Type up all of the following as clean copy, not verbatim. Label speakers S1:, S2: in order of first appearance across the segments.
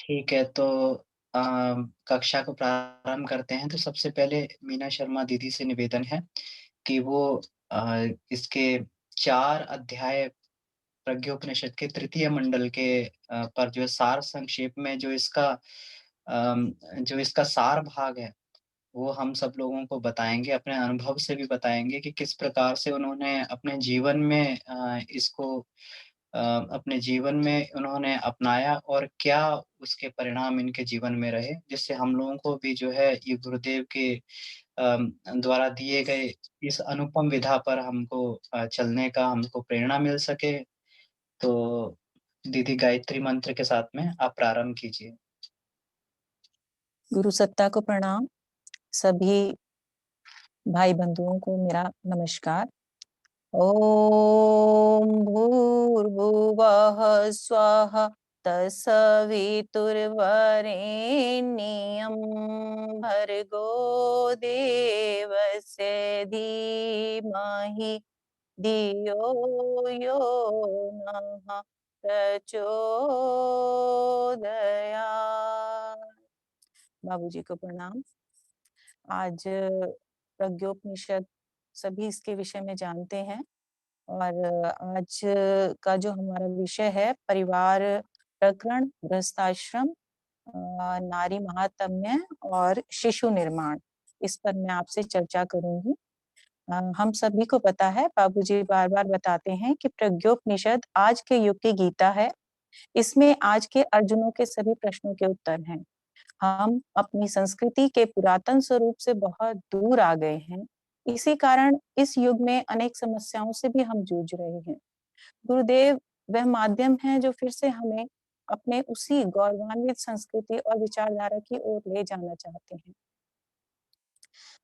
S1: ठीक है, तो अ, कक्षा को प्रारंभ करते हैं। तो सबसे पहले मीना शर्मा दीदी से निवेदन है कि वो इसके 4 अध्याय प्रज्ञोपनिषद के तृतीय मंडल के पर जो है सार संक्षेप में जो इसका सार भाग है, वो हम सब लोगों को बताएँगे, अपने अनुभव से भी बताएँगे कि किस प्रकार से उन्होंने अपने जीवन में अपने जीवन में उन्होंने अपनाया और क्या उसके परिणाम इनके जीवन में रहे, जिससे हम लोगों को भी जो है ये गुरुदेव के द्वारा दिए गए इस अनुपम विधा पर हमको चलने का हमको प्रेरणा मिल सके। तो दीदी गायत्री मंत्र के साथ में आप प्रारंभ कीजिए।
S2: गुरु सत्ता को प्रणाम। सभी भाई बंधुओं को मेरा नमस्कार। ओम भूर्भुवः स्वः तत्सवितुर्वरेण्यं भर्गो देवस्य धीमहि धियो यो नः प्रचोदयात्। बाबूजी को प्रणाम। आज प्रज्ञोपनिषद सभी इसके विषय में जानते हैं और आज का जो हमारा विषय है परिवार प्रकरण, गृहस्थाश्रम, नारी महात्म्य और शिशु निर्माण, इस पर मैं आपसे चर्चा करूंगी। हम सभी को पता है, बाबूजी बार-बार बताते हैं कि प्रज्ञोपनिषद आज के युग की गीता है। इसमें आज के अर्जुनों के सभी प्रश्नों के उत्तर हैं। हम अपनी संस्कृति के पुरातन स्वरूप से बहुत दूर आ गए हैं। इसी कारण इस युग में अनेक समस्याओं से भी हम जूझ रहे हैं। गुरुदेव वह माध्यम है जो फिर से हमें अपने उसी गौरवान्वित संस्कृति और विचारधारा की ओर ले जाना चाहते हैं,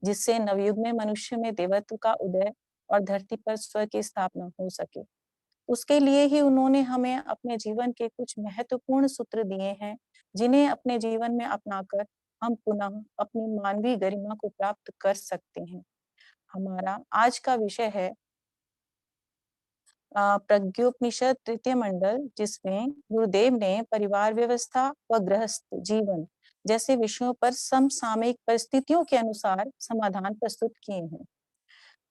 S2: जिससे नवयुग में मनुष्य में देवत्व का उदय और धरती पर स्वर्ग की स्थापना हो सके। उसके लिए ही उन्होंने हमें अपने जीवन के कुछ महत्वपूर्ण सूत्र दिए हैं, जिन्हें अपने जीवन में अपनाकर हम पुनः अपनी मानवीय गरिमा को प्राप्त कर सकते हैं। हमारा आज का विषय है प्रज्ञोपनिषद तृतीय मंडल, जिसमें गुरुदेव ने परिवार व्यवस्था व गृहस्थ जीवन जैसे विषयों पर समसामयिक परिस्थितियों के अनुसार समाधान प्रस्तुत किए हैं।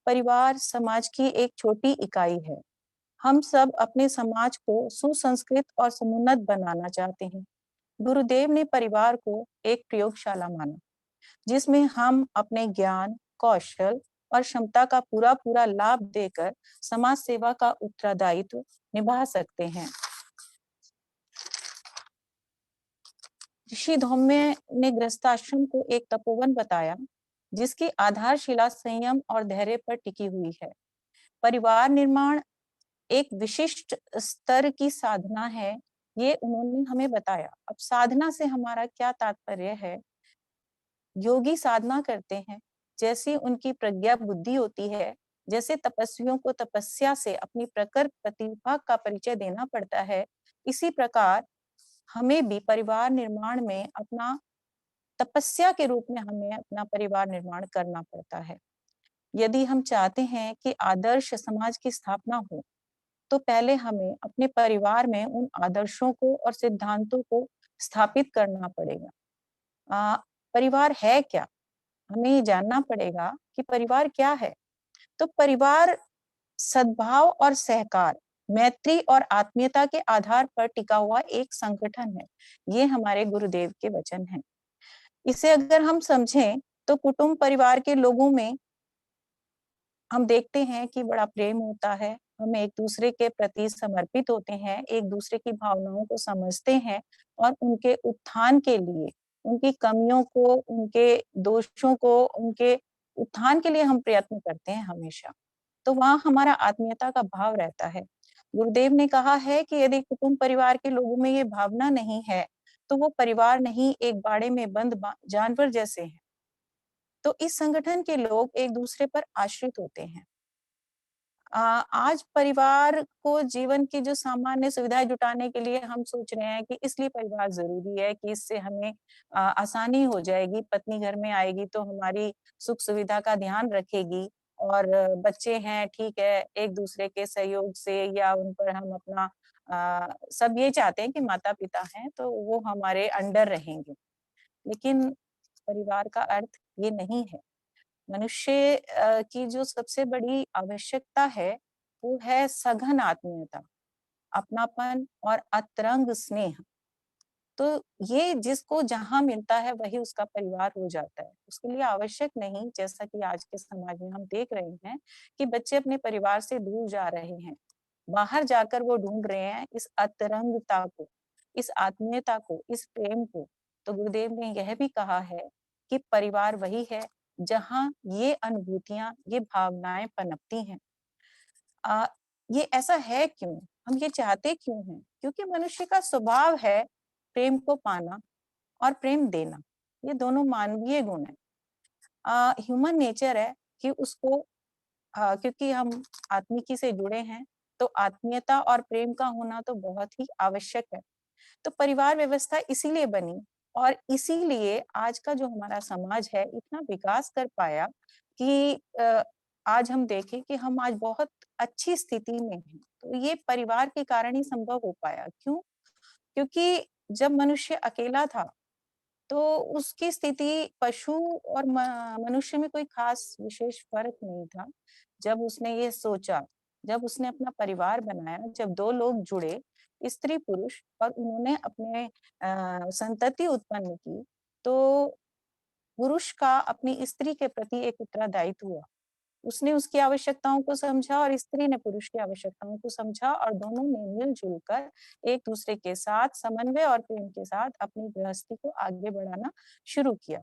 S2: परिवार समाज की एक छोटी इकाई है। हम सब अपने समाज को सुसंस्कृत और समुन्नत बनाना चाहते हैं। गुरुदेव ने परिवार को एक प्रयोगशाला माना, जिसमें हम अपने ज्ञान, कौशल और क्षमता का पूरा-पूरा लाभ देकर समाज सेवा का उत्तरदायित्व निभा सकते हैं। ऋषि धौम्य ने गृहस्थाश्रम को एक तपोवन बताया, जिसकी आधारशिला संयम और धैर्य पर टिकी हुई है। परिवार निर्माण एक विशिष्ट स्तर की साधना है, ये उन्होंने हमें बताया। अब साधना से हमारा क्या तात्पर्य है? योगी साधना करते हैं, जैसी उनकी प्रज्ञा बुद्धि होती है, जैसे तपस्वियों को तपस्या से अपनी प्रखर प्रतिभा का परिचय देना पड़ता है, इसी प्रकार हमें भी परिवार निर्माण में अपना तपस्या के रूप में हमें अपना परिवार निर्माण करना पड़ता है। यदि हम चाहते हैं कि आदर्श समाज की स्थापना हो, तो पहले हमें अपने परिवार में उन आदर्शों को और सिद्धांतों को स्थापित करना पड़ेगा। अ, परिवार है क्या? हमें ये जानना पड़ेगा कि परिवार क्या है? तो परिवार सद्भाव और सहकार, मैत्री और आत्मीयता के आधार पर टिका हुआ एक संगठन है। ये हमारे गुरुदेव के वचन हैं। इसे अगर हम समझें, तो कुटुंब परिवार के लोगों में हम देखते हैं कि बड़ा प्रेम होता है, हम एक-दूसरे के प्रति समर्पित होते हैं, एक-दूसरे की भावनाओं को समझते हैं और उनके उत्थान के लिए, उनकी कमियों को, उनके दोषों को, उनके उत्थान के लिए हम प्रयत्न करते हैं हमेशा। तो वहाँ हमारा आत्मीयता का भाव रहता है। गुरुदेव ने कहा है कि यदि कुटुंब परिवार के लोगों में ये भावना नहीं है, तो वो परिवार नहीं, एक बाड़े में बंद जानवर जैसे हैं। तो इस संगठन के लोग एक-दूसरे पर आश्रित होते हैं। आज परिवार को जीवन की जो सामान्य सुविधाएँ जुटाने के लिए हम सोच रहे हैं कि इसलिए परिवार ज़रूरी है कि इससे हमें आसानी हो जाएगी, पत्नी घर में आएगी तो हमारी सुख-सुविधा का ध्यान रखेगी और बच्चे हैं, ठीक है, एक-दूसरे के सहयोग से या उन पर हम अपना सब ये चाहते हैं कि माता-पिता हैं तो वो हमारे अंडर रहेंगे, लेकिन परिवार का अर्थ ये नहीं है। मनुष्य की जो सबसे बड़ी आवश्यकता है, वो है सघन आत्मीयता, अपनापन और अतरंग स्नेह। तो ये जिसको जहाँ मिलता है वही उसका परिवार हो जाता है। उसके लिए आवश्यक नहीं, जैसा कि आज के समाज में हम देख रहे हैं कि बच्चे अपने परिवार से दूर जा रहे हैं। बाहर जाकर वो ढूँढ रहे हैं इस अतरंगता को, इस आत्मीयता को, इस प्रेम को। तो गुरुदेव ने यह भी कहा है कि परिवार वही है जहाँ ये अनुभूतियाँ, ये भावनाएँ पनपती हैं। अ, ये ऐसा है क्यों? हम ये चाहते क्यों हैं? क्योंकि मनुष्य का स्वभाव है प्रेम को पाना और प्रेम देना। ये दोनों मानवीय गुण हैं। ह्यूमन नेचर है कि उसको क्योंकि हम आत्मिकी से जुड़े हैं, तो आत्मीयता और प्रेम का होना तो बहुत ही आवश्यक है। तो परिवार व्यवस्था इसीलिए बनी और इसीलिए आज का जो हमारा समाज है इतना विकास कर पाया कि आज हम देखें कि हम आज बहुत अच्छी स्थिति में हैं। तो ये परिवार के कारण ही संभव हो पाया। क्यों? क्योंकि जब मनुष्य अकेला था तो उसकी स्थिति पशु और मनुष्य में कोई खास विशेष फ़र्क नहीं था। जब उसने ये सोचा, जब उसने अपना परिवार बनाया, जब 2 लोग जुड़े, स्त्री-पुरुष और उन्होंने अपने संतति उत्पन्न की, तो पुरुष का अपनी स्त्री के प्रति एक उत्तरदायित्व हुआ। उसने उसकी आवश्यकताओं को समझा और स्त्री ने पुरुष की आवश्यकताओं को समझा और दोनों ने मिल-जुल कर एक-दूसरे के साथ समन्वय और प्रेम के साथ अपनी गृहस्थी को आगे बढ़ाना शुरू किया।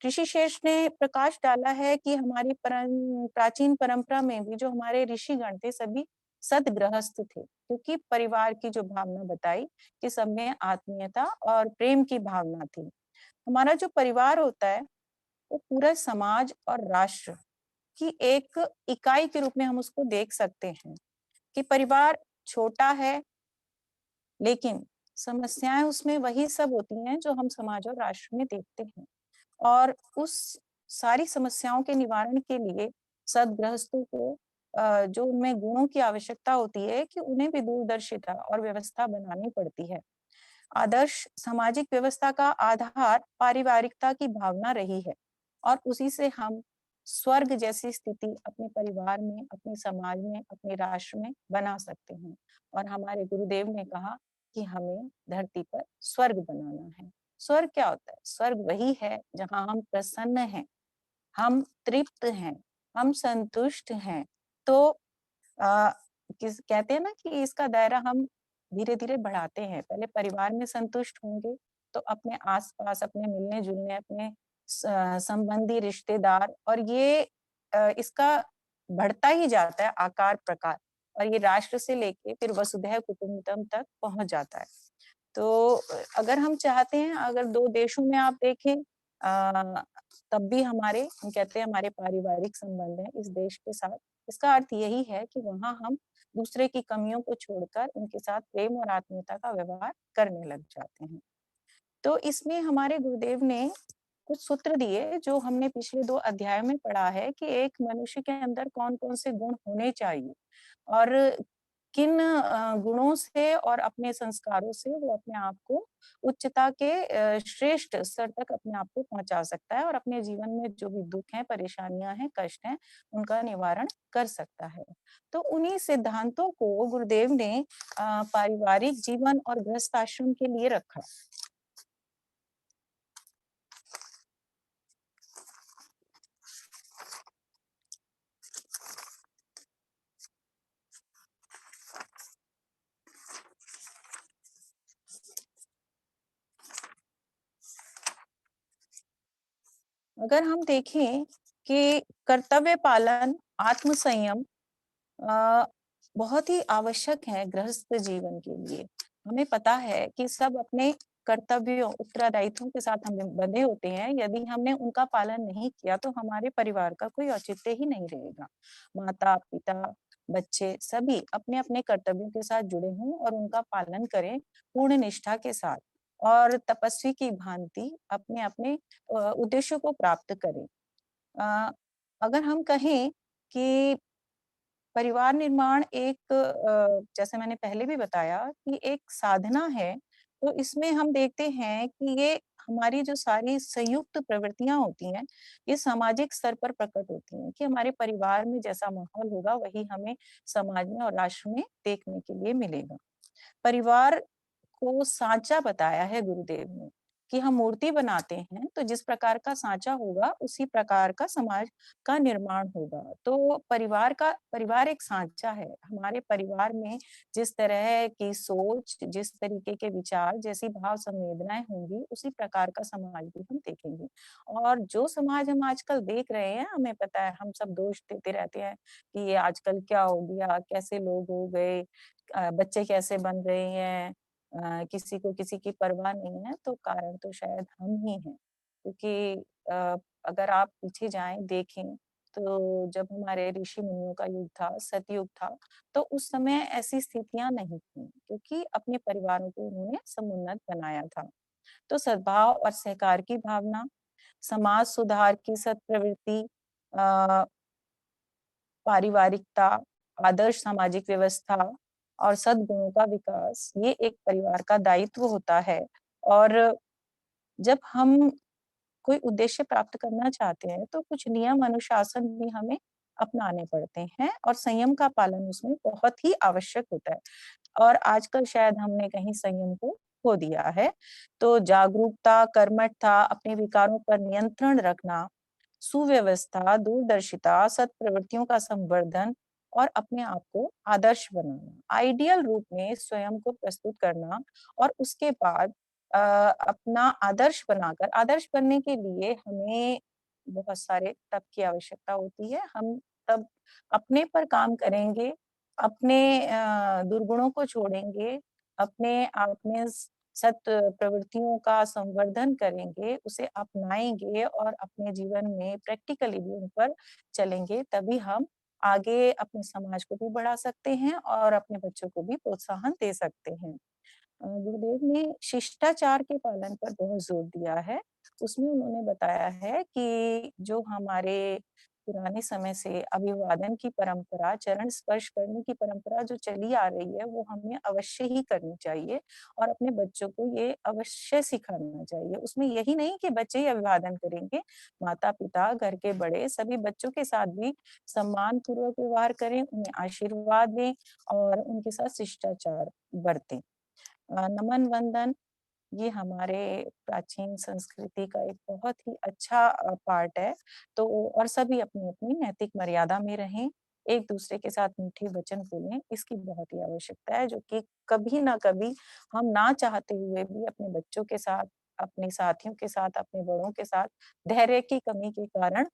S2: ऋषिशेष ने प्रकाश डाला है कि हमारी प्राचीन परंपरा में भी जो हमारे ऋषिगण थे सभी सद्गृहस्थ थे, क्योंकि परिवार की जो भावना बताई कि सब में आत्मीयता और प्रेम की भावना थी। हमारा जो परिवार होता है, वो पूरा समाज और राष्ट्र की एक इकाई के रूप में हम उसको देख सकते हैं कि परिवार छोटा है, लेकिन समस्याएँ उसमें वही सब होती हैं जो हम समाज और राष्ट्र में देखते हैं। और उस सारी समस्याओं के निवारण के लिए सद्गृहस्थों को जो उनमें गुणों की आवश्यकता होती है कि उन्हें भी दूरदर्शिता और व्यवस्था बनानी पड़ती है। आदर्श सामाजिक व्यवस्था का आधार पारिवारिकता की भावना रही है और उसी से हम स्वर्ग जैसी स्थिति अपने परिवार में, अपने समाज में, अपने राष्ट्र में बना सकते हैं। और हमारे गुरुदेव ने कहा कि हमें धरती पर स्वर्ग बनाना है। स्वर्ग क्या होता है? स्वर्ग वही है जहाँ हम प्रसन्न हैं, हम तृप्त हैं, हम संतुष्ट हैं। तो अ, किस कहते हैं ना कि इसका दायरा हम धीरे-धीरे बढ़ाते हैं। पहले परिवार में संतुष्ट होंगे, तो अपने आस-पास, अपने मिलने-जुलने, अपने संबंधी, रिश्तेदार और ये इसका बढ़ता ही जाता है आकार-प्रकार और ये राष्ट्र से लेके फिर वसुधैव कुटुम्बकम तक पहुँच जाता है। तो अगर हम चाहते हैं, अगर 2 देशों में आप देखें तब भी हमारे हम कहते हैं हमारे पारिवारिक संबंध हैं इस देश के साथ। इसका अर्थ यही है कि वहाँ हम दूसरे की कमियों को छोड़कर उनके साथ प्रेम और आत्मीयता का व्यवहार करने लग जाते हैं। तो इसमें हमारे गुरुदेव ने कुछ सूत्र दिए जो हमने पिछले 2 अध्यायों में पढ़ा है कि एक मनुष्य के अंदर कौन-कौन से गुण होने चाहिए और किन गुणों से और अपने संस्कारों से वो अपने आप को उच्चता के श्रेष्ठ स्तर तक अपने आप को पहुँचा सकता है और अपने जीवन में जो भी दुःख हैं, परेशानियाँ हैं, कष्ट हैं, उनका निवारण कर सकता है। तो उन्हीं सिद्धांतों को गुरुदेव ने पारिवारिक जीवन और गृहस्थ आश्रम के लिए रखा। अगर हम देखें कि कर्तव्य पालन, आत्म संयम अ, बहुत ही आवश्यक है गृहस्थ जीवन के लिए। हमें पता है कि सब अपने कर्तव्यों, उत्तरदायित्वों के साथ हम बंधे होते हैं। यदि हमने उनका पालन नहीं किया तो हमारे परिवार का कोई औचित्य ही नहीं रहेगा। माता-पिता, बच्चे सभी अपने-अपने कर्तव्यों के साथ जुड़े हों और उनका पालन करें पूर्ण निष्ठा के साथ और तपस्वी की भांति अपने-अपने उद्देश्यों को प्राप्त करें। अ, अगर हम कहें कि परिवार निर्माण एक जैसे मैंने पहले भी बताया कि एक साधना है, तो इसमें हम देखते हैं कि ये हमारी जो सारी संयुक्त प्रवृत्तियाँ होती हैं, ये सामाजिक स्तर पर प्रकट होती हैं कि हमारे परिवार में जैसा माहौल होगा, वही हमें समाज में और राष्ट्र में देखने के लिए मिलेगा। परिवार को साँचा बताया है गुरुदेव ने कि हम मूर्ति बनाते हैं, तो जिस प्रकार का साँचा होगा, उसी प्रकार का समाज का निर्माण होगा। तो परिवार एक साँचा है। हमारे परिवार में जिस तरह की सोच, जिस तरीके के विचार, जैसी भाव संवेदनाएँ होंगी, उसी प्रकार का समाज भी हम देखेंगे। और जो समाज हम आजकल देख रहे हैं, हमें पता है, हम सब दोष देते रहते हैं कि ये आजकल क्या हो गया, कैसे लोग हो गए, बच्चे कैसे बन रहे हैं, किसी को किसी की परवाह नहीं है, तो कारण तो शायद हम ही हैं। क्योंकि अगर आप पीछे जाएँ, देखें, तो जब हमारे ऋषि-मुनियों का युग था, सतयुग था, तो उस समय ऐसी स्थितियाँ नहीं थीं, क्योंकि अपने परिवारों को उन्होंने समुन्नत बनाया था। तो सद्भाव और सहकार की भावना, समाज सुधार की सत्प्रवृत्ति, अ पारिवारिकता, आदर्श सामाजिक व्यवस्था और सद्गुणों का विकास, ये एक परिवार का दायित्व होता है। और जब हम कोई उद्देश्य प्राप्त करना चाहते हैं, तो कुछ नियम अनुशासन भी हमें अपनाने पड़ते हैं और संयम का पालन उसमें बहुत ही आवश्यक होता है। और आजकल शायद हमने कहीं संयम को खो दिया है। तो जागरूकता, कर्मठता, अपने विकारों पर नियंत्रण रखना, सुव्यवस्था, दूरदर्शिता, सत्प्रवृत्तियों का संवर्धन और अपने आप को आदर्श बनाना, आइडियल रूप में स्वयं को प्रस्तुत करना और उसके बाद अपना आदर्श बनाकर, आदर्श बनने के लिए हमें बहुत सारे तप की आवश्यकता होती है। हम तब अपने पर काम करेंगे, अपने दुर्गुणों को छोड़ेंगे, अपने आप में सत प्रवृत्तियों का संवर्धन करेंगे, उसे अपनाएँगे और अपने जीवन में प्रैक्टिकली भी उन पर चलेंगे, तभी हम आगे अपने समाज को भी बढ़ा सकते हैं और अपने बच्चों को भी प्रोत्साहन दे सकते हैं। गुरुदेव ने शिष्टाचार के पालन पर बहुत जोर दिया है। उसमें उन्होंने बताया है कि जो हमारे पुराने समय से अभिवादन की परंपरा, चरण स्पर्श करने की परंपरा जो चली आ रही है, वो हमें अवश्य ही करनी चाहिए और अपने बच्चों को ये अवश्य सिखाना चाहिए। उसमें यही नहीं कि बच्चे ही अभिवादन करेंगे, माता-पिता, घर के बड़े सभी बच्चों के साथ भी सम्मानपूर्वक व्यवहार करें, उन्हें आशीर्वाद दें और उनके साथ शिष्टाचार बरतें। नमन वंदन ये हमारे प्राचीन संस्कृति का एक बहुत ही अच्छा पार्ट है। तो और सभी अपनी-अपनी नैतिक मर्यादा में रहें, एक-दूसरे के साथ मीठे वचन बोलें, इसकी बहुत ही आवश्यकता है, जो कि कभी ना कभी हम ना चाहते हुए भी अपने बच्चों के साथ, अपने साथियों के साथ, अपने बड़ों के साथ धैर्य की कमी के कारण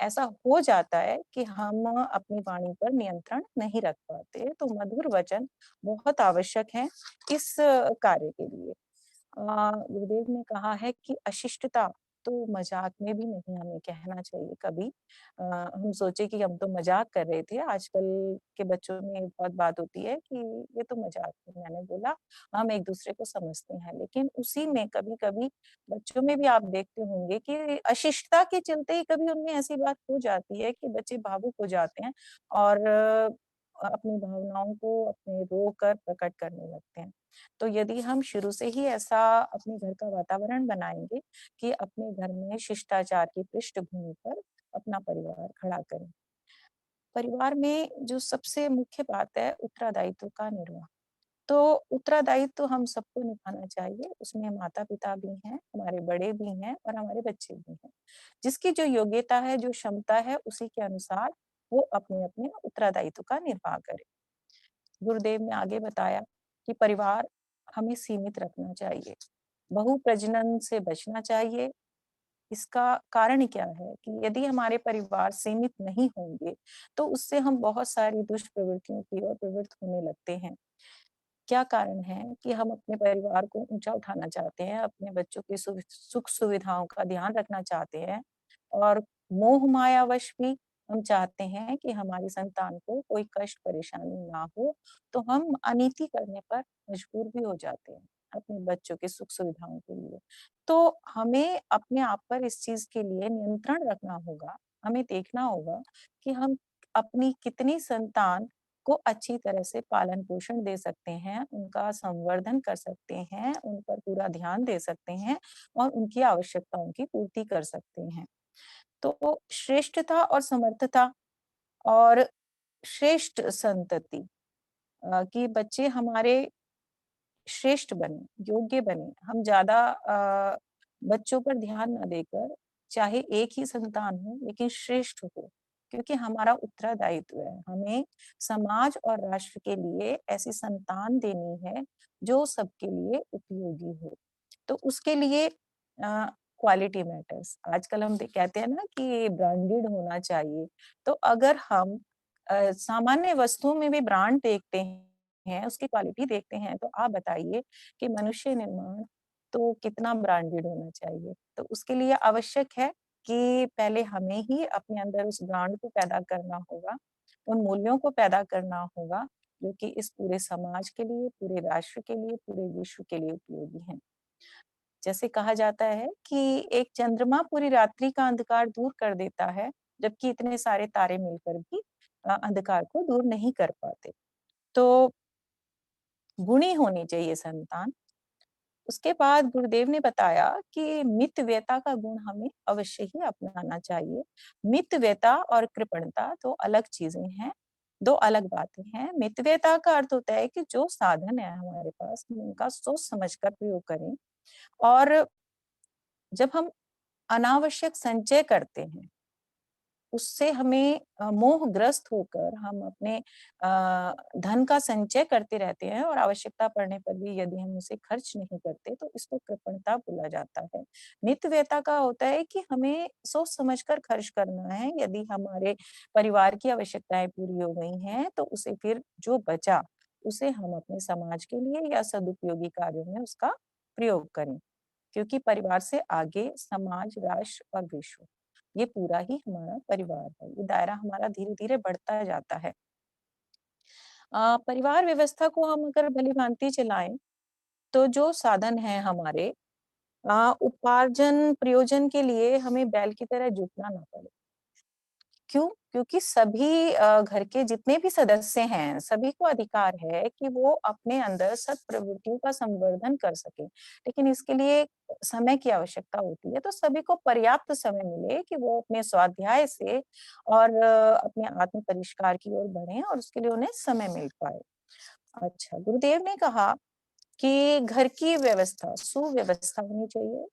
S2: ऐसा हो जाता है कि हम अपनी वाणी पर नियंत्रण नहीं रख पाते। तो मधुर वचन बहुत आवश्यक हैं इस कार्य के लिए। गुरुदेव ने कहा है कि अशिष्टता तो मज़ाक में भी नहीं हमें कहना चाहिए कभी। हम सोचे कि हम तो मज़ाक कर रहे थे, आजकल के बच्चों में बहुत बात होती है कि ये तो मज़ाक में मैंने बोला, हम एक-दूसरे को समझते हैं। लेकिन उसी में कभी-कभी बच्चों में भी आप देखते होंगे कि अशिष्टता के चलते ही कभी उनमें ऐसी बात हो जाती है कि बच्चे भावुक हो जाते हैं और अपनी भावनाओं को अपने रोकर प्रकट करने लगते हैं। तो यदि हम शुरू से ही ऐसा अपने घर का वातावरण बनाएँगे कि अपने घर में शिष्टाचार की पृष्ठभूमि पर अपना परिवार खड़ा करें। परिवार में जो सबसे मुख्य बात है उत्तरदायित्व का निर्वाह। तो उत्तरदायित्व हम सबको निभाना चाहिए, उसमें माता-पिता भी हैं, हमारे बड़े भी हैं और हमारे बच्चे भी हैं। जिसकी जो योग्यता है, जो क्षमता है, उसी के अनुसार वो अपने-अपने उत्तरदायित्व का निर्वाह करे। गुरुदेव ने आगे बताया कि परिवार हमें सीमित रखना चाहिए, बहुप्रजनन से बचना चाहिए। इसका कारण क्या है कि यदि हमारे परिवार सीमित नहीं होंगे, तो उससे हम बहुत सारी दुष्प्रवृत्तियों की ओर प्रवृत्त होने लगते हैं। क्या कारण है कि हम अपने परिवार को ऊँचा उठाना चाहते हैं, अपने बच्चों की सुख-सुविधाओं का ध्यान रखना चाहते हैं और मोह-मायावश भी हम चाहते हैं कि हमारी संतान को कोई कष्ट परेशानी ना हो, तो हम अनीति करने पर मजबूर भी हो जाते हैं, अपने बच्चों की सुख-सुविधाओं के लिए। तो हमें अपने आप पर इस चीज़ के लिए नियंत्रण रखना होगा, हमें देखना होगा कि हम अपनी कितनी संतान को अच्छी तरह से पालन-पोषण दे सकते हैं, उनका संवर्धन कर सकते हैं, उन पर पूरा ध्यान दे सकते हैं और उनकी आवश्यकताओं की पूर्ति कर सकते हैं। तो श्रेष्ठता और समर्थता और श्रेष्ठ संतति कि बच्चे हमारे श्रेष्ठ बने, योग्य बने। हम ज़्यादा बच्चों पर ध्यान ना देकर चाहे एक ही संतान हो लेकिन श्रेष्ठ हो, क्योंकि हमारा उत्तरदायित्व है। हमें समाज और राष्ट्र के लिए ऐसी संतान देनी है जो सबके लिए उपयोगी हो। तो उसके लिए क्वालिटी मैटर्स। आजकल हम कहते हैं ना कि ब्रांडेड होना चाहिए। तो अगर हम सामान्य वस्तुओं में भी ब्रांड देखते हैं, उसकी क्वालिटी देखते हैं, तो आप बताइए कि मनुष्य निर्माण तो कितना ब्रांडेड होना चाहिए। तो उसके लिए आवश्यक है कि पहले हमें ही अपने अंदर उस ब्रांड को पैदा करना होगा, उन मूल्यों को पैदा करना होगा, जो कि इस पूरे समाज के लिए, पूरे राष्ट्र के लिए, पूरे विश्व के लिए उपयोगी हैं। जैसे कहा जाता है कि एक चंद्रमा पूरी रात्रि का अंधकार दूर कर देता है, जबकि इतने सारे तारे मिलकर भी अंधकार को दूर नहीं कर पाते। तो गुणी होनी चाहिए संतान। उसके बाद गुरुदेव ने बताया कि मितव्ययता का गुण हमें अवश्य ही अपनाना चाहिए। मितव्ययता और कृपणता 2 अलग चीज़ें हैं, 2 अलग बातें हैं। मितव्ययता का अर्थ होता है कि जो साधन है हमारे पास, हम उनका सोच समझ कर प्रयोग करें और जब हम अनावश्यक संचय करते हैं, उससे हमें मोहग्रस्त होकर हम अपने धन का संचय करते रहते हैं और आवश्यकता पड़ने पर भी यदि हम उसे खर्च नहीं करते तो इसको कृपणता बोला जाता है। मितव्ययता का होता है कि हमें सोच समझकर खर्च करना है, यदि हमारे परिवार की आवश्यकताएँ पूरी हो गई हैं तो उसे फिर जो बचा, उसे हम अपने समाज के लिए या सदुपयोगी कार्यों में उसका प्रयोग करें। क्योंकि परिवार से आगे समाज, राष्ट्र और विश्व, ये पूरा ही हमारा परिवार है। ये दायरा हमारा धीरे-धीरे बढ़ता जाता है। परिवार व्यवस्था को हम अगर भली-भांति चलाएँ, तो जो साधन हैं हमारे उपार्जन प्रयोजन के लिए हमें बैल की तरह जुटना ना पड़े। क्यों? क्योंकि सभी घर के जितने भी सदस्य हैं, सभी को अधिकार है कि वो अपने अंदर सत प्रवृत्तियों का संवर्धन कर सकें। लेकिन इसके लिए समय की आवश्यकता होती है, तो सभी को पर्याप्त समय मिले कि वो अपने स्वाध्याय से और अपने आत्म परिष्कार की ओर बढ़ें और उसके लिए उन्हें समय मिल पाए। अच्छा, गुरुदेव ने कहा कि घर की व्यवस्था, सुव्यवस्था होनी चाहिए।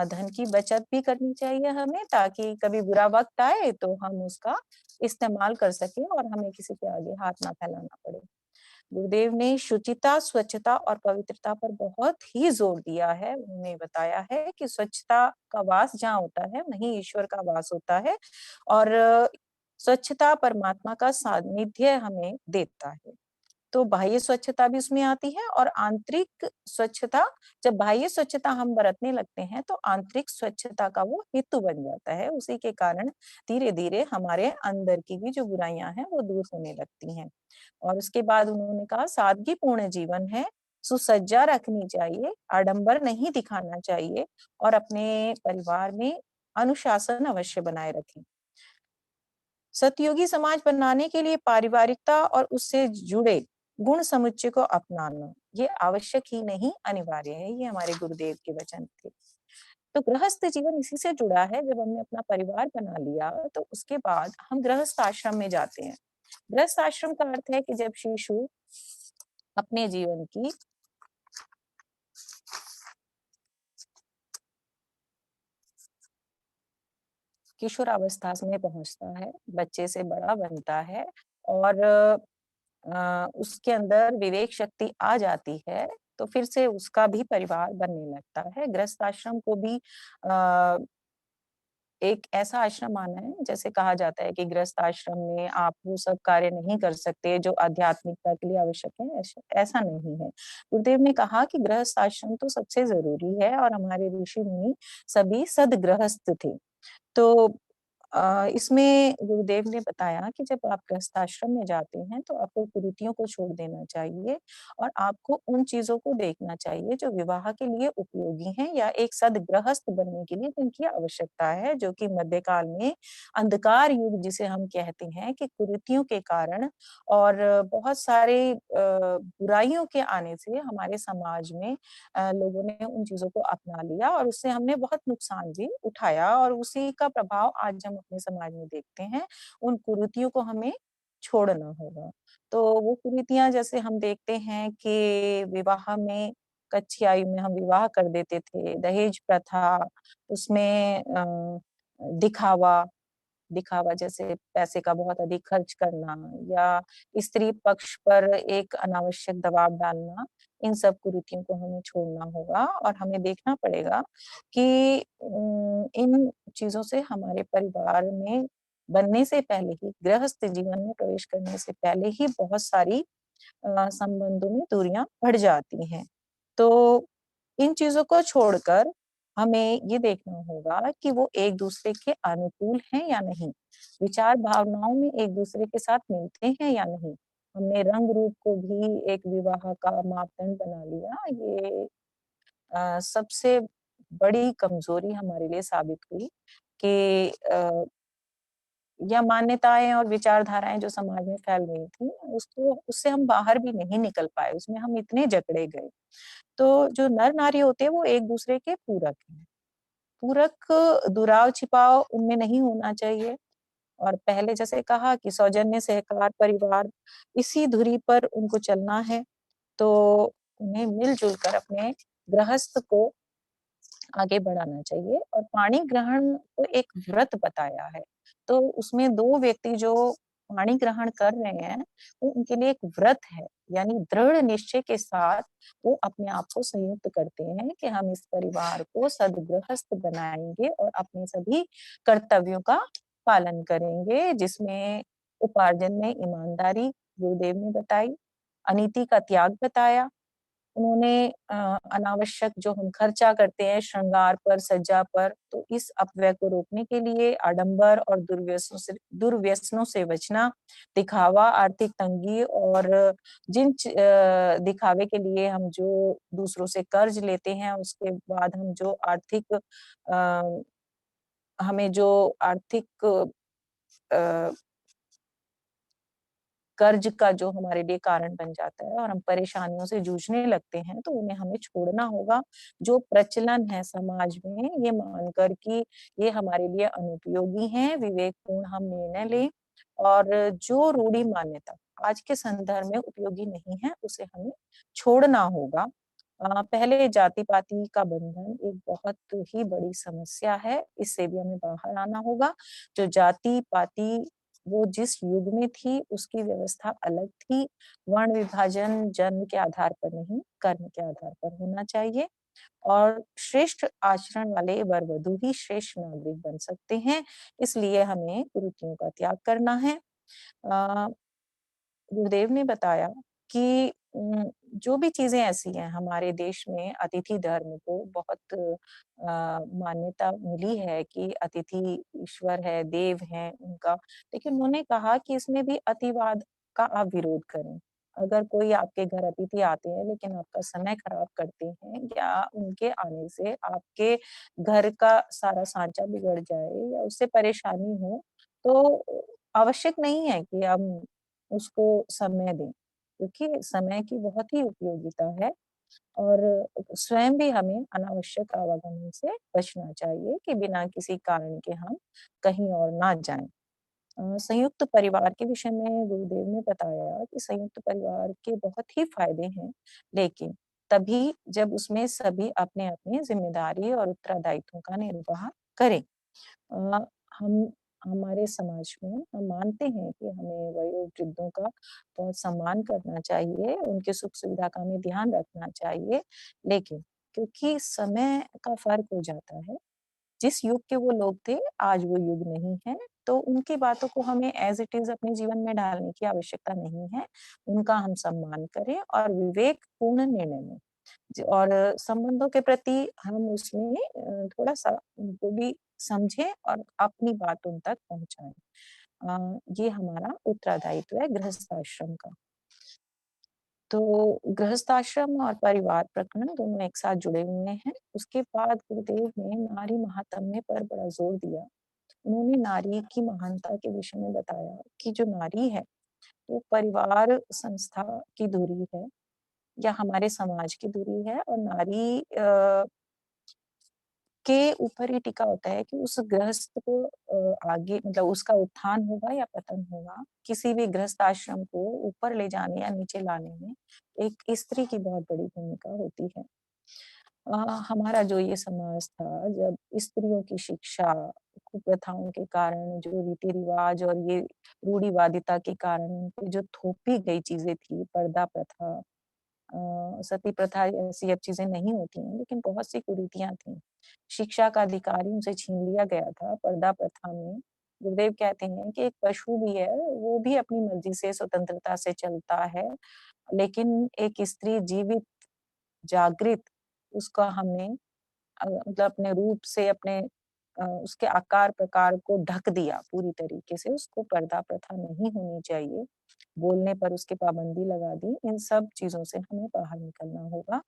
S2: धन की बचत भी करनी चाहिए हमें ताकि कभी बुरा वक़्त आए तो हम उसका इस्तेमाल कर सकें और हमें किसी के आगे हाथ ना फैलाना पड़े। गुरुदेव ने शुचिता, स्वच्छता और पवित्रता पर बहुत ही ज़ोर दिया है। उन्होंने बताया है कि स्वच्छता का वास जहाँ होता है, वहीं ईश्वर का वास होता है और स्वच्छता परमात्मा का सानिध्य हमें देता है। तो बाह्य स्वच्छता भी उसमें आती है और आंतरिक स्वच्छता जब बाह्य स्वच्छता हम बरतने लगते हैं तो आंतरिक स्वच्छता का वो हेतु बन जाता है। उसी के कारण धीरे-धीरे हमारे अंदर की भी जो बुराइयाँ हैं वो दूर होने लगती हैं। और उसके बाद उन्होंने कहा सादगीपूर्ण जीवन है, सुसज्जा रखनी चाहिए, आडंबर नहीं दिखाना चाहिए और अपने परिवार में अनुशासन अवश्य बनाए रखें। सतयुगी समाज बनाने के लिए पारिवारिकता और उससे जुड़े गुण समुच्चय को अपनाना ये आवश्यक ही नहीं अनिवार्य है। ये हमारे गुरुदेव के वचन थे। तो गृहस्थ जीवन इसी से जुड़ा है। जब हमने अपना परिवार बना लिया तो उसके बाद हम गृहस्थ आश्रम में जाते हैं। गृहस्थ आश्रम का अर्थ है कि जब शिशु अपने जीवन की किशोरावस्था में पहुंचता है, बच्चे से बड़ा बनता है और उसके अंदर विवेक शक्ति आ जाती है, तो फिर से उसका भी परिवार बनने लगता है। गृहस्थ आश्रम को भी अ, एक ऐसा आश्रम माना है, जैसे कहा जाता है कि गृहस्थ आश्रम में आप वो सब कार्य नहीं कर सकते जो आध्यात्मिकता के लिए आवश्यक है, ऐसा नहीं है। गुरुदेव ने कहा कि गृहस्थ आश्रम तो सबसे ज़रूरी है और हमारे ऋषि मुनि सभी सद्गृहस्थ थे। तो इसमें गुरुदेव ने बताया कि जब आप गृहस्थाश्रम में जाते हैं तो आपको कुरीतियों को छोड़ देना चाहिए और आपको उन चीज़ों को देखना चाहिए जो विवाह के लिए उपयोगी हैं या एक सद्गृहस्थ बनने के लिए जिनकी आवश्यकता है, जो कि मध्यकाल में अंधकार युग जिसे हम कहते हैं कि कुरीतियों के कारण और बहुत सारे बुराइयों के आने से हमारे समाज में लोगों ने उन चीज़ों को अपना लिया और उससे हमने बहुत नुकसान भी उठाया और उसी का प्रभाव आज हम अपने समाज में देखते हैं। उन कुरीतियों को हमें छोड़ना होगा। तो वो कुरीतियाँ जैसे हम देखते हैं कि विवाह में कच्ची आयु में हम विवाह कर देते थे, दहेज प्रथा, उसमें दिखावा दिखावा जैसे पैसे का बहुत अधिक खर्च करना या स्त्री पक्ष पर एक अनावश्यक दबाव डालना, इन सब कुरीतियों को हमें छोड़ना होगा और हमें देखना पड़ेगा कि इन चीज़ों से हमारे परिवार में बनने से पहले ही, गृहस्थ जीवन में प्रवेश करने से पहले ही बहुत सारी संबंधों में दूरियां बढ़ जाती हैं। तो इन चीज़ों को छोड़कर हमें ये देखना होगा कि वो एक-दूसरे के अनुकूल हैं या नहीं? विचार भावनाओं में एक-दूसरे के साथ मिलते हैं या नहीं? हमने रंग-रूप को भी एक विवाह का मापदंड बना लिया, ये सबसे बड़ी कमज़ोरी हमारे लिए साबित हुई कि या मान्यताएँ और विचारधाराएँ जो समाज में फैल गई थी, उसको उससे हम बाहर भी नहीं निकल पाए, उसमें हम इतने जकड़े गए। तो जो नर-नारी होते हैं वो एक-दूसरे के पूरक हैं। पूरक दुराव-छिपाव उनमें नहीं होना चाहिए और पहले जैसे कहा कि सौजन्य, सहकार, परिवार इसी धुरी पर उनको चलना है, तो उन्हें मिल-जुल कर अपने गृहस्थ को आगे बढ़ाना चाहिए और पाणी ग्रहण को एक व्रत बताया है। तो उसमें 2 व्यक्ति जो पाणी ग्रहण कर रहे हैं, वो उनके लिए एक व्रत है, यानी दृढ़ निश्चय के साथ वो अपने आप को संयुक्त करते हैं कि हम इस परिवार को सद्गृहस्थ बनाएँगे और अपने सभी कर्तव्यों का पालन करेंगे, जिसमें उपार्जन में ईमानदारी गुरुदेव ने बताई, अनीति का त्याग बताया, उन्होंने अनावश्यक जो हम खर्चा करते हैं श्रृंगार पर, सज्जा पर, तो इस अपव्यय को रोकने के लिए आडंबर और दुर्व्यसनों से बचना, दिखावा, आर्थिक तंगी और दिखावे के लिए हम जो दूसरों से कर्ज लेते हैं, उसके बाद हम जो हमें जो आर्थिक अ कर्ज का जो हमारे लिए कारण बन जाता है और हम परेशानियों से जूझने लगते हैं, तो उन्हें हमें छोड़ना होगा। जो प्रचलन है समाज में, ये मानकर कि ये हमारे लिए अनुपयोगी हैं, विवेकपूर्ण हम निर्णय लें और जो रूढ़ि मान्यता आज के संदर्भ में उपयोगी नहीं है, उसे हमें छोड़ना होगा। पहले जाति-पाति का बंधन एक बहुत ही बड़ी समस्या है, इससे भी हमें बाहर आना होगा। जो जाति-पाति वो जिस युग में थी, उसकी व्यवस्था अलग थी। वर्ण विभाजन जन्म के आधार पर नहीं, कर्म के आधार पर होना चाहिए और श्रेष्ठ आचरण वाले वर-वधू ही श्रेष्ठ नागरिक बन सकते हैं। इसलिए हमें कुरीतियों का त्याग करना है। अ गुरुदेव ने बताया कि जो भी चीज़ें ऐसी हैं हमारे देश में अतिथि धर्म को बहुत मान्यता मिली है कि अतिथि ईश्वर है, देव हैं उनका। लेकिन उन्होंने कहा कि इसमें भी अतिवाद का आप विरोध करें। अगर कोई आपके घर अतिथि आते हैं लेकिन आपका समय खराब करते हैं या उनके आने से आपके घर का सारा साँचा बिगड़ जाए या उससे परेशानी हो, तो आवश्यक नहीं है कि हम उसको समय दें, क्योंकि समय की बहुत ही उपयोगिता है और स्वयं भी हमें अनावश्यक आवागमन से बचना चाहिए कि बिना किसी कारण के हम कहीं और ना जाएँ। संयुक्त परिवार के विषय में गुरुदेव ने बताया कि संयुक्त परिवार के बहुत ही फ़ायदे हैं, लेकिन तभी जब उसमें सभी अपने-अपने ज़िम्मेदारी और उत्तरदायित्वों का निर्वाह करें। अ, हम हमारे समाज में हम मानते हैं कि हमें वयोवृद्धों का बहुत सम्मान करना चाहिए, उनकी सुख-सुविधा का हमें ध्यान रखना चाहिए। लेकिन क्योंकि समय का फ़र्क हो जाता है, जिस युग के वो लोग थे, आज वो युग नहीं है, तो उनकी बातों को हमें एज़ इट इज़ अपने जीवन में डालने की आवश्यकता नहीं है। उनका हम सम्मान करें और विवेकपूर्ण निर्णय लें। और संबंधों के प्रति हम उसमें थोड़ा-सा उनको भी समझें और अपनी बात उन तक पहुँचाएँ। ये हमारा उत्तरदायित्व है गृहस्थ आश्रम का। तो गृहस्थ आश्रम और परिवार प्रकरण दोनों एक साथ जुड़े हुए हैं। उसके बाद गुरुदेव ने नारी महात्म्य पर बड़ा जोर दिया। उन्होंने नारी की महानता के विषय में बताया कि जो नारी है, वो परिवार संस्था की धुरी है या हमारे समाज की धुरी है और नारी के ऊपर ही टिका होता है कि उस गृहस्थ को आगे मतलब उसका उत्थान होगा या पतन होगा। किसी भी गृहस्थ आश्रम को ऊपर ले जाने या नीचे लाने में एक स्त्री की बहुत बड़ी भूमिका होती है। हमारा जो ये समाज था जब स्त्रियों की शिक्षा, कुप्रथाओं के कारण जो रीति-रिवाज और ये रूढ़िवादिता के कारण उन पे जो थोपी गई चीज़ें थी, पर्दा प्रथा, सती प्रथा ऐसी अब चीज़ें नहीं होती हैं, लेकिन बहुत सी कुरीतियाँ थीं। शिक्षा का अधिकार ही उनसे छीन लिया गया था पर्दा प्रथा में। गुरुदेव कहते हैं कि एक पशु भी है, वो भी अपनी मर्ज़ी से स्वतंत्रता से चलता है, लेकिन एक स्त्री जीवित, जागृत उसका हमने मतलब अपने रूप से अपने उसके आकार प्रकार को ढक दिया पूरी तरीके से, उसको पर्दा प्रथा नहीं होनी चाहिए। बोलने पर उसकी पाबंदी लगा दी, इन सब चीज़ों से हमें बाहर निकलना होगा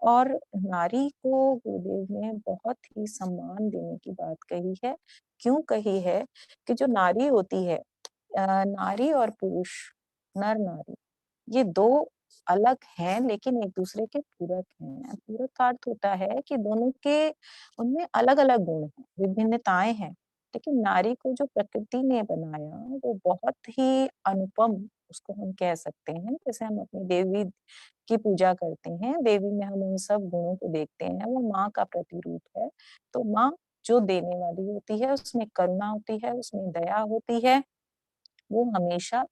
S2: और नारी को गुरुदेव ने बहुत ही सम्मान देने की बात कही है। क्यों कही है कि जो नारी होती है नारी और पुरुष, नर-नारी ये 2 अलग हैं लेकिन एक-दूसरे के पूरक हैं। पूरक का अर्थ होता है कि दोनों के उनमें अलग-अलग गुण हैं, विभिन्नताएँ हैं। लेकिन नारी को जो प्रकृति ने बनाया वो बहुत ही अनुपम उसको हम कह सकते हैं। जैसे हम अपनी देवी की पूजा करते हैं, देवी में हम उन सब गुणों को देखते हैं, वो माँ का प्रतिरूप है। तो माँ जो देने वाली होती है, उसमें करुणा होती है, उसमें दया होती है। वो हमेशा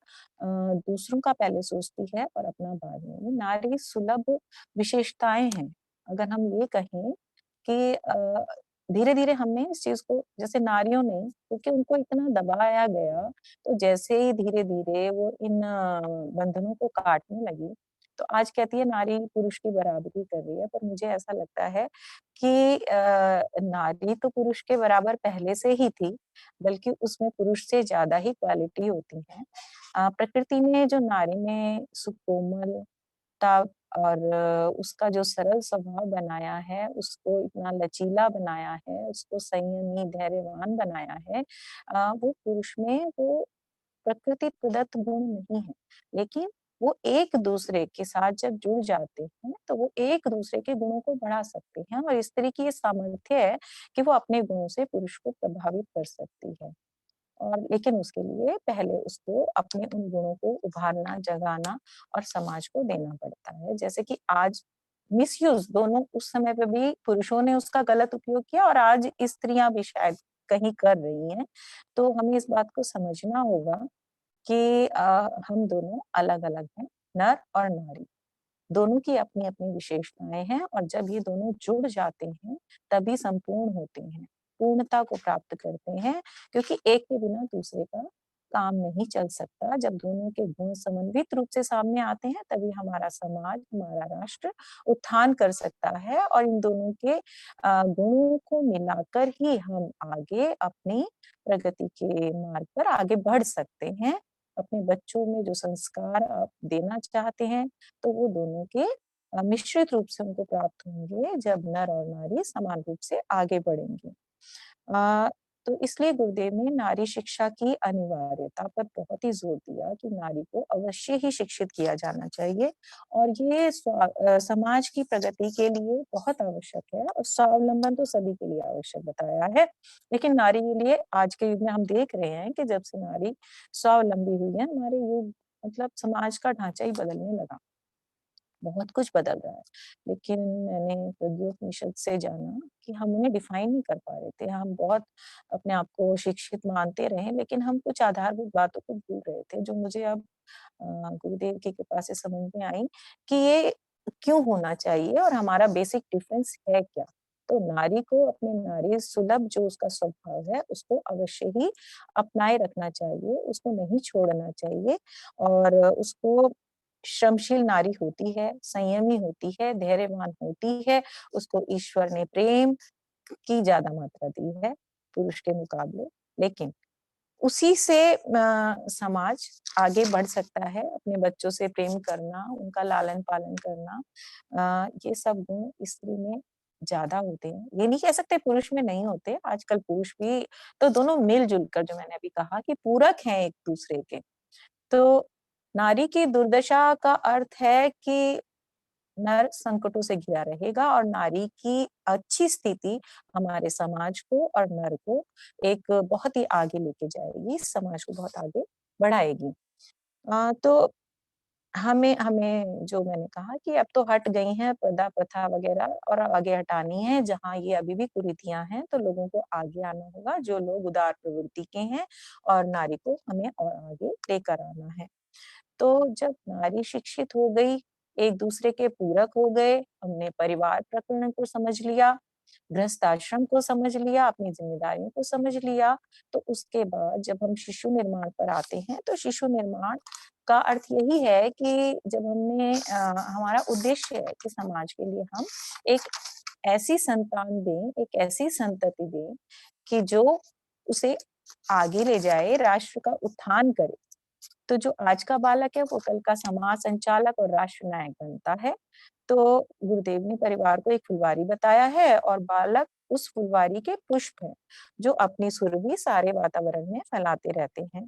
S2: दूसरों का पहले सोचती है और अपना बाद में। ये नारी सुलभ विशेषताएँ हैं। अगर हम ये कहें कि धीरे-धीरे हमने इस चीज़ को जैसे नारियों ने क्योंकि उनको इतना दबाया गया, तो जैसे ही धीरे-धीरे वो इन बंधनों को काटने लगी, तो आज कहती है नारी पुरुष की बराबरी कर रही है, पर मुझे ऐसा लगता है कि नारी तो पुरुष के बराबर पहले से ही थी, बल्कि उसमें पुरुष से ज़्यादा ही क्वालिटी होती है। प्रकृति ने जो नारी में सुकोमलता और उसका जो सरल स्वभाव बनाया है, उसको इतना लचीला बनाया है, उसको संयमी, धैर्यवान बनाया है वो पुरुष में वो प्रकृति प्रदत्त गुण नहीं है। लेकिन वो एक-दूसरे के साथ जब जुड़ जाते हैं, तो वो एक-दूसरे के गुणों को बढ़ा सकते हैं और स्त्री की ये सामर्थ्य है कि वो अपने गुणों से पुरुष को प्रभावित कर सकती है। और लेकिन उसके लिए पहले उसको अपने उन गुणों को उभारना, जगाना और समाज को देना पड़ता है। जैसे कि आज मिसयूज़ दोनों उस समय पे भी पुरुषों ने उसका गलत उपयोग किया और आज स्त्रियाँ भी शायद कहीं कर रही हैं। तो हमें इस बात को समझना होगा कि हम दोनों अलग-अलग हैं, नर और नारी। दोनों की अपनी-अपनी विशेषताएँ हैं और जब ये दोनों जुड़ जाते हैं, तभी संपूर्ण होते हैं, पूर्णता को प्राप्त करते हैं क्योंकि एक के बिना दूसरे का काम नहीं चल सकता। जब दोनों के गुण समन्वित रूप से सामने आते हैं, तभी हमारा समाज, हमारा राष्ट्र उत्थान कर सकता है और इन दोनों के गुणों को मिलाकर ही हम आगे अपनी प्रगति के मार्ग पर आगे बढ़ सकते हैं। अपने बच्चों में जो संस्कार आप देना चाहते हैं, तो वो दोनों के मिश्रित रूप से उनको प्राप्त होंगे जब नर और नारी समान रूप से आगे बढ़ेंगे। अ, तो इसलिए गुरुदेव ने नारी शिक्षा की अनिवार्यता पर बहुत ही जोर दिया कि नारी को अवश्य ही शिक्षित किया जाना चाहिए और ये समाज की प्रगति के लिए बहुत आवश्यक है और स्वावलंबन तो सभी के लिए आवश्यक बताया है। लेकिन नारी के लिए आज के युग में हम देख रहे हैं कि जब से नारी स्वावलंबी हुई है, हमारे युग मतलब समाज का ढांचा ही बदलने लगा। बहुत कुछ बदल रहा है। लेकिन मैंने प्रज्ञोपनिषद से जाना कि हम उन्हें डिफाइन नहीं कर पा रहे थे। हम बहुत अपने आप को शिक्षित मानते रहे, लेकिन हम कुछ आधारभूत बातों को भूल रहे थे, जो मुझे अब गुरुदेव की कृपा से समझ में आई कि ये क्यों होना चाहिए और हमारा बेसिक डिफरेंस है क्या? तो नारी को अपने नारी सुलभ जो उसका स्वभाव है, उसको अवश्य ही अपनाए रखना चाहिए, उसको नहीं छोड़ना चाहिए और उसको श्रमशील नारी होती है, संयमी होती है, धैर्यवान होती है, उसको ईश्वर ने प्रेम की ज़्यादा मात्रा दी है पुरुष के मुकाबले। लेकिन उसी से समाज आगे बढ़ सकता है, अपने बच्चों से प्रेम करना, उनका लालन-पालन करना, ये सब गुण स्त्री में ज़्यादा होते हैं। ये नहीं कह सकते पुरुष में नहीं होते, आजकल पुरुष भी तो दोनों मिल-जुल कर जो मैंने अभी कहा कि पूरक हैं एक-दूसरे के। तो नारी की दुर्दशा का अर्थ है कि नर संकटों से घिरा रहेगा और नारी की अच्छी स्थिति हमारे समाज को और नर को एक बहुत ही आगे लेके जाएगी, समाज को बहुत आगे बढ़ाएगी। तो हमें हमें जो मैंने कहा कि अब तो हट गई हैं पर्दा प्रथा वगैरह और आगे हटानी है, जहाँ ये अभी भी कुरीतियाँ हैं, तो लोगों को आगे आना होगा, जो लोग उदार प्रवृत्ति के हैं और नारी को हमें और आगे लेकर आना है। तो जब नारी शिक्षित हो गई, एक-दूसरे के पूरक हो गए, हमने परिवार प्रकरण को समझ लिया, गृहस्थ आश्रम को समझ लिया, अपनी ज़िम्मेदारियों को समझ लिया, तो उसके बाद जब हम शिशु निर्माण पर आते हैं, तो शिशु निर्माण का अर्थ यही है कि जब हमने हमारा उद्देश्य है कि समाज के लिए हम एक ऐसी संतान दें, एक ऐसी संतति दें कि जो उसे आगे ले जाए, राष्ट्र का उत्थान करे। तो जो आज का बालक है वो कल का समाज संचालक और राष्ट्र नायक बनता है। तो गुरुदेव ने परिवार को एक फुलवारी बताया है और बालक उस फुलवारी के पुष्प हैं, जो अपनी सुरभि सारे वातावरण में फैलाते रहते हैं।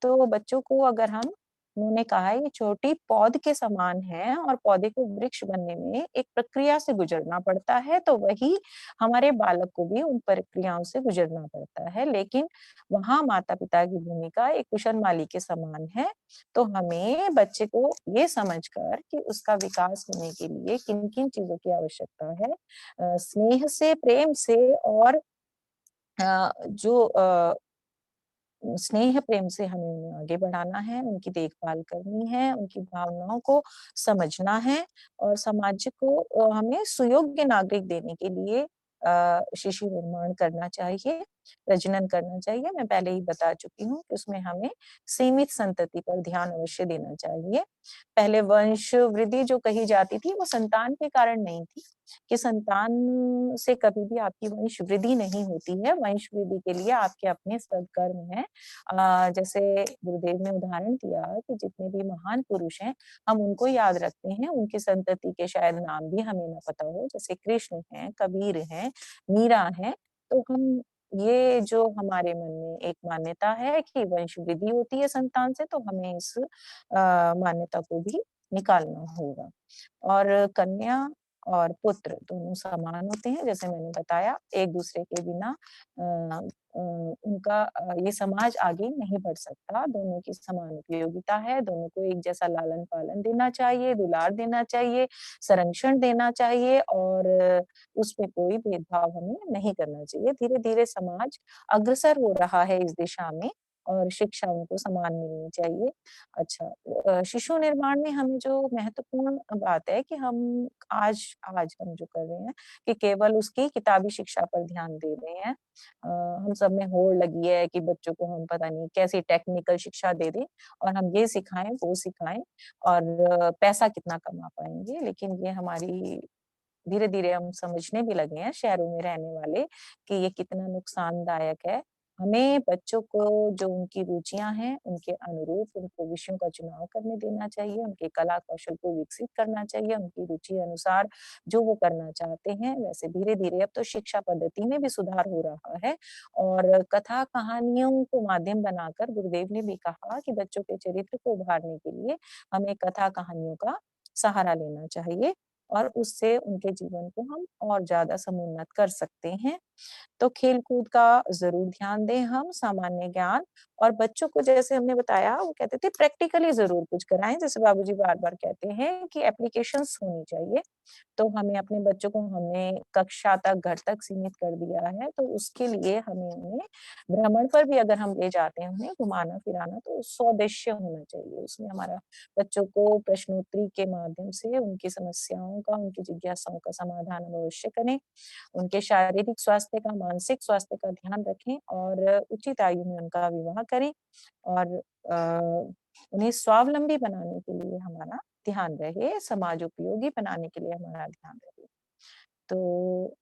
S2: तो बच्चों को अगर हम उन्होंने कहा है ये छोटी पौध के समान है और पौधे को वृक्ष बनने में एक प्रक्रिया से गुजरना पड़ता है, तो वही हमारे बालक को भी उन प्रक्रियाओं से गुजरना पड़ता है। लेकिन वहाँ माता-पिता की भूमिका एक कुशल माली के समान है। तो हमें बच्चे को ये समझकर कि उसका विकास होने के लिए किन-किन चीज़ों की आवश्यकता है, स्नेह से, प्रेम से और जो स्नेह प्रेम से हमें उन्हें आगे बढ़ाना है, उनकी देखभाल करनी है, उनकी भावनाओं को समझना है और समाज को हमें सुयोग्य नागरिक देने के लिए शिशु निर्माण करना चाहिए, प्रजनन करना चाहिए। मैं पहले ही बता चुकी हूँ कि उसमें हमें सीमित संतति पर ध्यान अवश्य देना चाहिए। पहले वंश वृद्धि जो कही जाती थी, वो संतान के कारण नहीं थी, कि संतान से कभी भी आपकी वंश वृद्धि नहीं होती है, वंश वृद्धि के लिए आपके अपने सद्कर्म हैं। जैसे गुरुदेव ने उदाहरण दिया कि जितने भी महान पुरुष हैं, हम उनको याद रखते हैं, उनकी संतति के शायद नाम भी हमें ना पता हो, जैसे कृष्ण हैं, कबीर हैं, मीरा हैं, तो हम ये जो हमारे मन में एक मान्यता है कि वंश वृद्धि होती है संतान से, तो हमें इस मान्यता को भी निकालना होगा। और कन्या और पुत्र दोनों समान होते हैं, जैसे मैंने बताया, एक-दूसरे के बिना उनका ये समाज आगे नहीं बढ़ सकता, दोनों की समान उपयोगिता है, दोनों को एक जैसा लालन-पालन देना चाहिए, दुलार देना चाहिए, संरक्षण देना चाहिए और उसमें कोई भेदभाव हमें नहीं करना चाहिए। धीरे-धीरे समाज अग्रसर हो रहा है इस दिशा में और शिक्षा उनको समान मिलनी चाहिए। अच्छा शिशु निर्माण में हमें जो महत्वपूर्ण बात है कि हम आज आज हम जो कर रहे हैं कि केवल उसकी किताबी शिक्षा पर ध्यान दे रहे हैं। हम सब में होड़ लगी है कि बच्चों को हम पता नहीं कैसी टेक्निकल शिक्षा दे दें और हम ये सिखाएँ, वो सिखाएँ और पैसा कितना कमा पाएँगे। लेकिन ये हमारी धीरे-धीरे हम समझने भी लगे हैं शहरों में रहने वाले कि ये कितना नुकसानदायक है। हमें बच्चों को जो उनकी रुचियाँ हैं, उनके अनुरूप उनको विषयों का चुनाव करने देना चाहिए, उनके कला कौशल को विकसित करना चाहिए, उनकी रुचि अनुसार जो वो करना चाहते हैं, वैसे धीरे-धीरे अब तो शिक्षा पद्धति में भी सुधार हो रहा है और कथा कहानियों को माध्यम बनाकर गुरुदेव ने भी कहा कि बच्चों के चरित्र को उभारने के लिए हमें कथा कहानियों का सहारा लेना चाहिए। और उससे उनके जीवन को हम और ज़्यादा समुन्नत कर सकते हैं। तो खेल-कूद का ज़रूर ध्यान दें हम, सामान्य ज्ञान और बच्चों को जैसे हमने बताया वो कहते थे प्रैक्टिकली ज़रूर कुछ कराएँ, जैसे बाबूजी बार-बार कहते हैं कि एप्लीकेशंस होनी चाहिए। तो हमें अपने बच्चों को हमने कक्षा तक, घर तक सीमित कर दिया है, तो उसके लिए हमें उन्हें भ्रमण पर भी अगर हम ले जाते हैं उन्हें घुमाना-फिराना तो स्वदेश्य होना चाहिए। उसमें हमारा बच्चों को प्रश्नोत्तरी के माध्यम से उनकी समस्याओं का, उनकी जिज्ञासाओं का समाधान हम अवश्य करें। उनके शारीरिक स्वास्थ्य का, मानसिक स्वास्थ्य का ध्यान रखें और उचित आयु में उनका विवाह करें और उन्हें स्वावलंबी बनाने के लिए हमारा ध्यान रहे, समाज उपयोगी बनाने के लिए हमारा ध्यान रहे। तो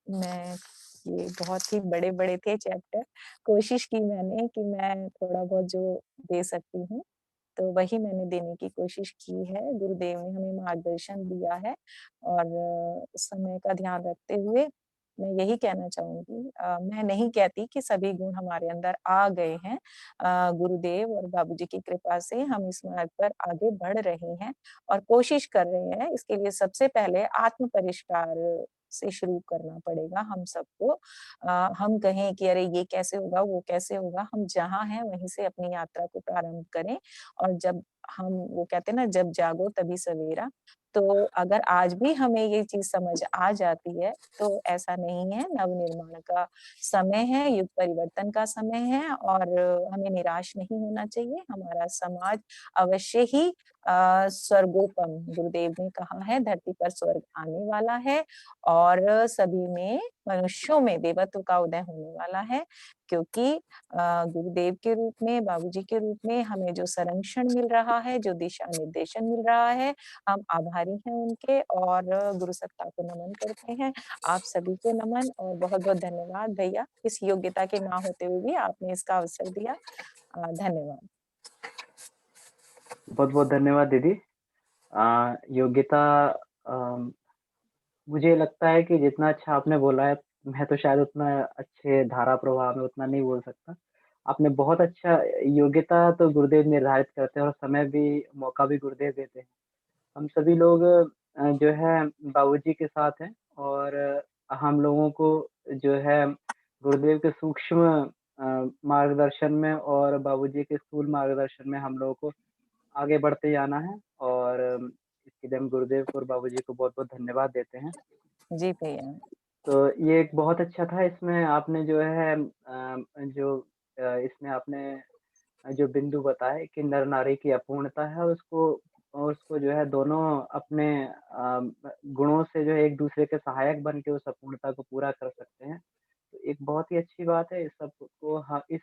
S2: मैं ये बहुत ही बड़े-बड़े थे चैप्टर, कोशिश की मैंने कि मैं थोड़ा बहुत जो दे सकती हूँ, तो वही मैंने देने की कोशिश की है। गुरुदेव ने हमें मार्गदर्शन दिया है और समय का ध्यान रखते हुए मैं यही कहना चाहूँगी मैं नहीं कहती कि सभी गुण हमारे अंदर आ गए हैं। गुरुदेव और बाबूजी की कृपा से हम इस मार्ग पर आगे बढ़ रहे हैं और कोशिश कर रहे हैं। इसके लिए सबसे पहले आत्म परिष्कार से शुरू करना पड़ेगा हम सबको। हम कहें कि अरे ये कैसे होगा, वो कैसे होगा, हम जहाँ हैं वहीं से अपनी यात्रा को प्रारंभ करें और जब हम वो कहते हैं ना जब जागो तभी सवेरा, तो अगर आज भी हमें ये चीज़ समझ आ जाती है, तो ऐसा नहीं है, नवनिर्माण का समय है, युग परिवर्तन का समय है और हमें निराश नहीं होना चाहिए। हमारा समाज अवश्य ही स्वर्गोपम गुरुदेव ने कहा है, धरती पर स्वर्ग आने वाला है और सभी में मनुष्यों में देवत्व का उदय होने वाला है क्योंकि गुरुदेव के रूप में, बाबूजी के रूप में हमें जो संरक्षण मिल रहा है, जो दिशा-निर्देशन मिल रहा है, हम आभारी हैं उनके और गुरु सत्ता को नमन करते हैं। आप सभी को नमन और बहुत-बहुत धन्यवाद भैया, इस योग्यता के ना होते हुए भी आपने इसका अवसर दिया। धन्यवाद।
S1: बहुत-बहुत धन्यवाद दीदी। योग्यता मुझे लगता है कि जितना अच्छा आपने बोला है, मैं तो शायद उतना अच्छे धारा प्रवाह में उतना नहीं बोल सकता। आपने बहुत अच्छा योग्यता तो गुरुदेव निर्धारित करते हैं और समय भी, मौका भी गुरुदेव देते हैं। हम सभी लोग जो है बाबूजी के साथ हैं और हम लोगों को जो है गुरुदेव के सूक्ष्म मार्गदर्शन में और बाबूजी के स्थूल मार्गदर्शन में हम लोगों को आगे बढ़ते जाना है और इसके लिए हम गुरुदेव को और बाबूजी को बहुत-बहुत धन्यवाद देते हैं।
S2: जी भैया।
S1: तो ये एक बहुत अच्छा था इसमें आपने जो है इसमें आपने जो बिंदु बताए कि नर-नारी की अपूर्णता है और उसको जो है दोनों अपने गुणों से जो है एक-दूसरे के सहायक बन के उस अपूर्णता को पूरा कर सकते हैं। तो एक बहुत ही अच्छी बात है, इस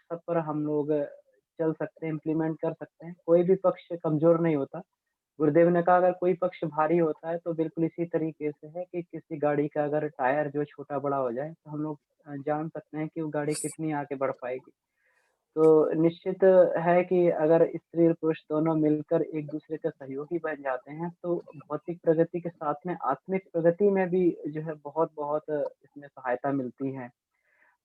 S1: सब पर हम लोग चल सकते हैं, इम्प्लीमेंट कर सकते हैं। कोई भी पक्ष कमज़ोर नहीं होता। गुरुदेव ने कहा अगर कोई पक्ष भारी होता है तो बिल्कुल इसी तरीके से है कि किसी गाड़ी का अगर टायर जो छोटा-बड़ा हो जाए तो हम लोग जान सकते हैं कि वो गाड़ी कितनी आगे बढ़ पाएगी। तो निश्चित है कि अगर स्त्री और पुरुष दोनों मिलकर एक-दूसरे के सहयोगी बन जाते हैं, तो भौतिक प्रगति के साथ में आत्मिक प्रगति में भी जो है बहुत-बहुत इसमें सहायता मिलती है।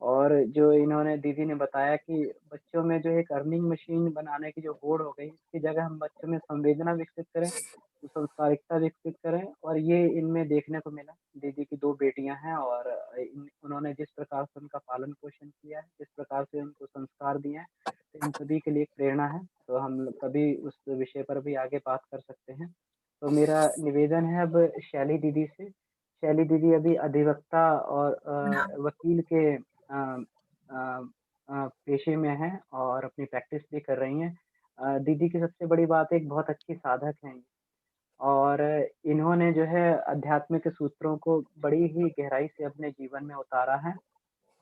S1: और जो इन्होंने दीदी ने बताया कि बच्चों में जो एक अर्निंग मशीन बनाने की जो होड़ हो गई, इसकी जगह हम बच्चों में संवेदना विकसित करें, तो संस्कारिकता विकसित करें और ये इनमें देखने को मिला। दीदी की 2 बेटियाँ हैं और इन उन्होंने जिस प्रकार से उनका पालन-पोषण किया है, जिस प्रकार से उनको संस्कार दिए हैं, तो इन सभी के लिए एक प्रेरणा है। तो हम लोग कभी उस विषय पर भी आगे बात कर सकते हैं। तो मेरा निवेदन है अब शैली दीदी से। शैली दीदी अभी अधिवक्ता और
S2: प्रणाम।
S1: वकील के पेशे में हैं और अपनी प्रैक्टिस भी कर रही हैं। दीदी की सबसे बड़ी बात एक बहुत अच्छी साधक हैं और इन्होंने जो है अध्यात्म के सूत्रों को बड़ी ही गहराई से अपने जीवन में उतारा है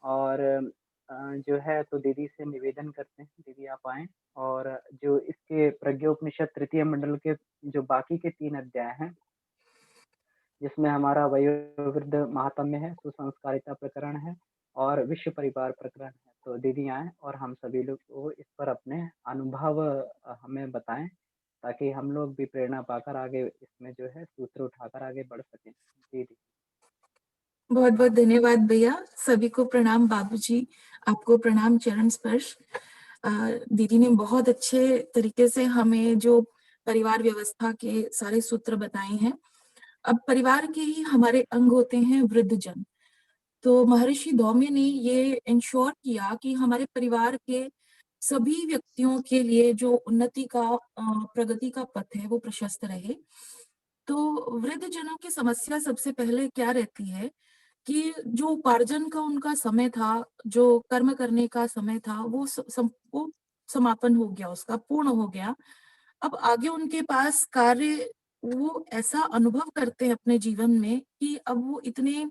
S1: और जो है तो दीदी से निवेदन करते हैं, दीदी आप आएँ और जो इसके प्रज्ञोपनिषद तृतीय मंडल के जो बाकी के 3 अध्याय हैं जिसमें हमारा वयोवृद्ध महात्म्य है, सुसंस्कारिता प्रकरण है और विश्व परिवार प्रकरण है। तो दीदी आएँ और हम सभी लोग को इस पर अपने अनुभव हमें बताएँ, ताकि हम लोग भी प्रेरणा पाकर आगे इसमें जो है सूत्र उठाकर आगे बढ़ सकें। जी, दी।
S3: बहुत-बहुत धन्यवाद भैया। सभी को प्रणाम बाबूजी, आपको प्रणाम चरण स्पर्श। अ, दीदी ने बहुत अच्छे तरीके से हमें जो परिवार व्यवस्था के सारे सूत्र बताए हैं। अब परिवार के ही हमारे अंग होते हैं वृद्धजन। तो महर्षि धौम्य ने ये इंश्योर किया कि हमारे परिवार के सभी व्यक्तियों के लिए जो उन्नति का प्रगति का पथ है वो प्रशस्त रहे। तो वृद्धजनों की समस्या सबसे पहले क्या रहती है कि जो उपार्जन का उनका समय था, जो कर्म करने का समय था, वो समापन हो गया, उसका पूर्ण हो गया। अब आगे उनके पास कार्य वो ऐसा अनुभव करते हैं अपने जीवन में कि अब वो इतने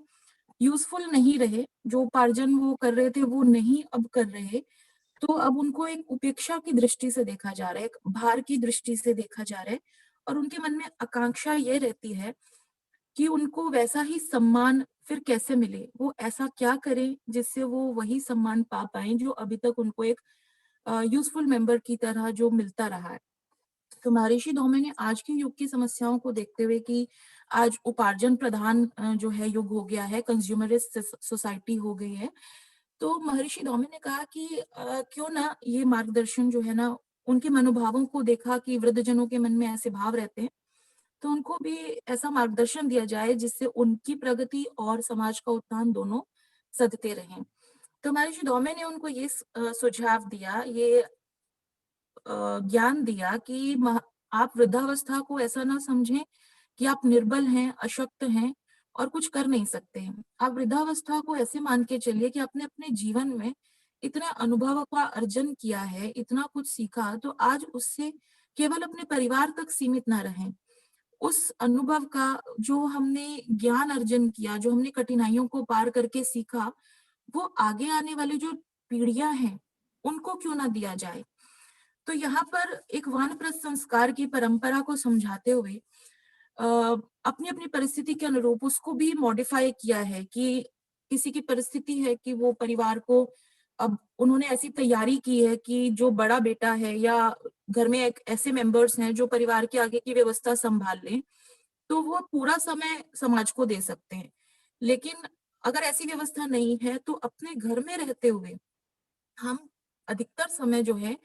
S3: यूज़फुल नहीं रहे, जो उपार्जन वो कर रहे थे, वो नहीं अब कर रहे। तो अब उनको एक उपेक्षा की दृष्टि से देखा जा रहा है, एक भार की दृष्टि से देखा जा रहा है, और उनके मन में आकांक्षा ये रहती है कि उनको वैसा ही सम्मान फिर कैसे मिले, वो ऐसा क्या करें जिससे वो वही सम्मान पा पाएं जो अभी तक उनको एक यूजफुल मेंबर की तरह जो मिलता रहा है। तो महर्षि धौम्य ने आज के युग की समस्याओं को देखते हुए कि आज उपार्जन प्रधान जो है युग हो गया है, कंज्यूमरिस्ट सोसाइटी हो गई है, तो महर्षि धौम्य ने कहा कि क्यों ना ये मार्गदर्शन जो है ना, उनके मनोभावों को देखा कि वृद्धजनों के मन में ऐसे भाव रहते हैं, तो उनको भी ऐसा मार्गदर्शन दिया जाए जिससे उनकी प्रगति और समाज का उत्थान दोनों सधते रहें। तो महर्षि धौम्य ने उनको ये सुझाव दिया, ये ज्ञान दिया कि आप वृद्धावस्था को ऐसा ना समझें कि आप निर्बल हैं, अशक्त हैं और कुछ कर नहीं सकते हैं। आप वृद्धावस्था को ऐसे मान के चलिए कि आपने अपने जीवन में इतना अनुभव का अर्जन किया है, इतना कुछ सीखा, तो आज उससे केवल अपने परिवार तक सीमित ना रहें। उस अनुभव का जो हमने ज्ञान अर्जन किया, जो हमने कठिनाइयों को पार करके सीखा, वो आगे आने वाली जो पीढ़ियां हैं, उनको क्यों ना दिया जाए। तो यहाँ पर एक वानप्रस्थ संस्कार की परंपरा को समझाते हुए अपनी अपनी परिस्थिति के अनुरूप उसको भी मॉडिफाई किया है कि किसी की परिस्थिति है कि वो परिवार को, अब उन्होंने ऐसी तैयारी की है कि जो बड़ा बेटा है या घर में एक ऐसे मेंबर्स हैं जो परिवार के आगे की व्यवस्था संभाल लें, तो वो पूरा समय समाज को दे सकते हैं। लेकिन अगर ऐसी व्यवस्था नहीं है तो अपने घर में रहते हुए हम अधिकतर समय जो है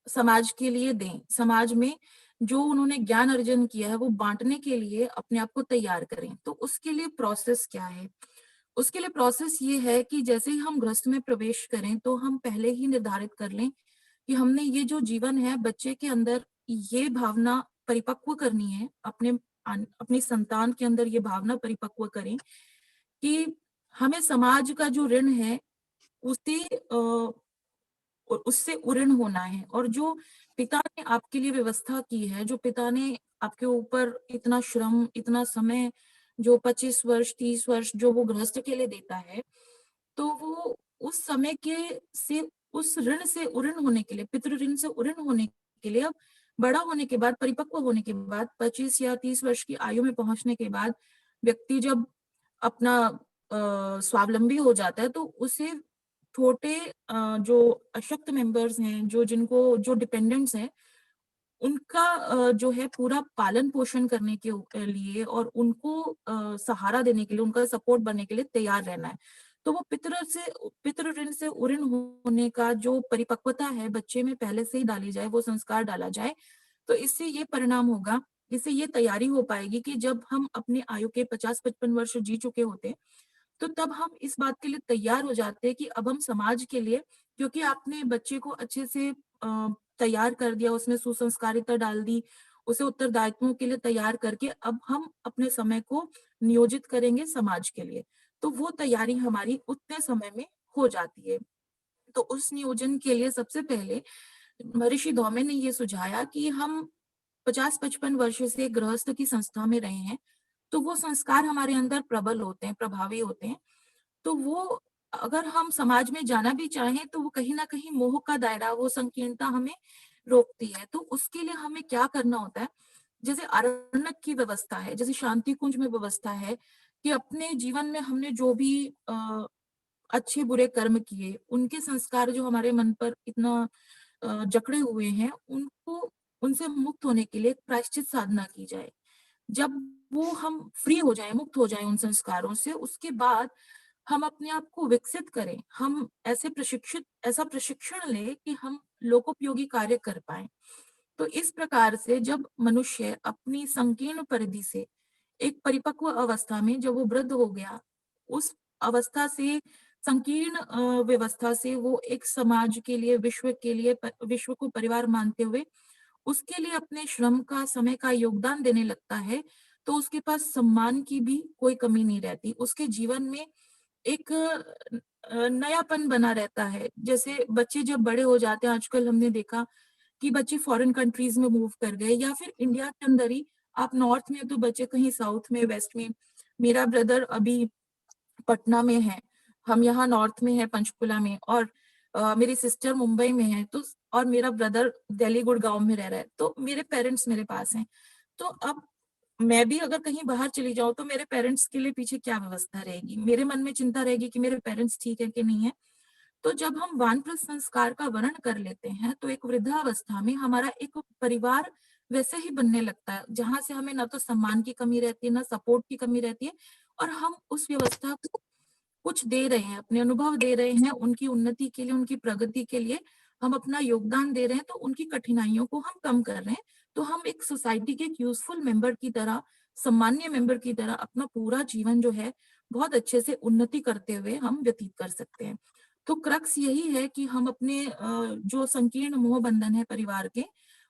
S3: समाज के लिए दें। समाज में जो उन्होंने ज्ञान अर्जन किया है वो बांटने के लिए अपने आप को तैयार करें। तो उसके लिए प्रोसेस क्या है? उसके लिए प्रोसेस ये है कि जैसे ही हम गृहस्थ में प्रवेश करें तो हम पहले ही निर्धारित कर लें कि हमने ये जो जीवन है बच्चे के अंदर ये भावना परिपक्व करनी है, अपनी संतान के अंदर ये भावना परिपक्व करें कि हमें समाज का जो ऋण है उसे उससे उऋण होना है, और जो पिता ने आपके लिए व्यवस्था की है, जो पिता ने आपके ऊपर इतना श्रम, इतना समय, जो 25 वर्ष 30 वर्ष जो वो गृहस्थ के लिए देता है, तो वो उस समय के से उस ऋण से उऋण होने के लिए, पितृ ऋण से उऋण होने के लिए, अब बड़ा होने के बाद, परिपक्व होने के बाद, 25 या 30 वर्ष की आयु में पहुंचने के बाद व्यक्ति जब अपना स्वावलंबी हो जाता है, तो उसे छोटे जो अशक्त मेंबर्स हैं, जो डिपेंडेंट्स हैं, उनका जो है पूरा पालन पोषण करने के लिए और उनको सहारा देने के लिए, उनका सपोर्ट बनने के लिए तैयार रहना है। तो वो पितृ ऋण से उऋण होने का जो परिपक्वता है बच्चे में पहले से ही डाली जाए, वो संस्कार डाला जाए, तो इससे ये परिणाम होगा, इससे ये तैयारी हो पाएगी कि जब हम अपनी आयु के 50-55 वर्ष जी चुके होते हैं, तो तब हम इस बात के लिए तैयार हो जाते हैं कि अब हम समाज के लिए, क्योंकि आपने बच्चे को अच्छे से तैयार कर दिया, उसमें सुसंस्कारिता डाल दी, उसे उत्तरदायित्वों के लिए तैयार करके अब हम अपने समय को नियोजित करेंगे समाज के लिए। तो वो तैयारी हमारी उतने समय में हो जाती है। तो उस नियोजन के लिए सबसे पहले महर्षि धौम्य ने ये सुझाया कि हम 50-55 वर्ष से गृहस्थ की संस्था में रहे हैं, तो वो संस्कार हमारे अंदर प्रबल होते हैं, प्रभावी होते हैं। तो वो अगर हम समाज में जाना भी चाहें तो वो कहीं न कहीं मोह का दायरा, वो संकीर्णता हमें रोकती है। तो उसके लिए हमें क्या करना होता है, जैसे आरण्यक की व्यवस्था है, जैसे शांति कुंज में व्यवस्था है कि अपने जीवन में हमने जो भी अच्छे बुरे कर्म किए, उनके संस्कार जो हमारे मन पर इतना जकड़े हुए हैं, उनको उनसे मुक्त होने के लिए प्रायश्चित साधना की जाए। जब वो हम फ्री हो जाएँ, मुक्त हो जाएँ उन संस्कारों से, उसके बाद हम अपने आप को विकसित करें। हम ऐसा प्रशिक्षण लें कि हम लोकोपयोगी कार्य कर पाएँ। तो इस प्रकार से जब मनुष्य अपनी संकीर्ण परिधि से एक परिपक्व अवस्था में जब वो वृद्ध हो गया, उस अवस्था से संकीर्ण व्यवस्था से वो एक समाज के लिए, विश्व के लिए, विश्व को परिवार मानते हुए उसके लिए अपने श्रम का, समय का योगदान देने लगता है, तो उसके पास सम्मान की भी कोई कमी नहीं रहती। उसके जीवन में एक नयापन बना रहता है। जैसे बच्चे जब बड़े हो जाते हैं, आजकल हमने देखा कि बच्चे फॉरेन कंट्रीज में मूव कर गए, या फिर इंडिया के अंदर ही, आप नॉर्थ में तो बच्चे कहीं साउथ में, वेस्ट में। मेरा ब्रदर अभी पटना में है, हम यहाँ नॉर्थ में है पंचकुला में, और मेरी सिस्टर मुंबई में है, तो और मेरा ब्रदर दिल्ली गुड़गांव में रह रहा है, तो मेरे पेरेंट्स मेरे पास हैं। तो अब मैं भी अगर कहीं बाहर चली जाऊं तो मेरे पेरेंट्स के लिए पीछे क्या व्यवस्था रहेगी, मेरे मन में चिंता रहेगी कि मेरे पेरेंट्स ठीक है कि नहीं है। तो जब हम वानप्रस्थ संस्कार का वर्ण कर लेते हैं तो एक वृद्धावस्था में हमारा एक परिवार वैसे ही बनने लगता है, जहां से हमें ना तो सम्मान की कमी रहती है, ना सपोर्ट की कमी रहती है, और हम उस व्यवस्था को कुछ दे रहे हैं, अपने अनुभव दे रहे हैं, उनकी उन्नति के लिए, उनकी प्रगति के लिए हम अपना योगदान दे रहे हैं, तो उनकी कठिनाइयों को हम कम कर रहे हैं। तो हम एक सोसाइटी के एक यूजफुल मेंबर की तरह, सम्मानीय मेंबर की तरह अपना पूरा जीवन जो है बहुत अच्छे से उन्नति करते हुए हम व्यतीत कर सकते हैं। तो क्रक्स यही है कि हम अपने जो संकीर्ण मोह बंधन है परिवार के,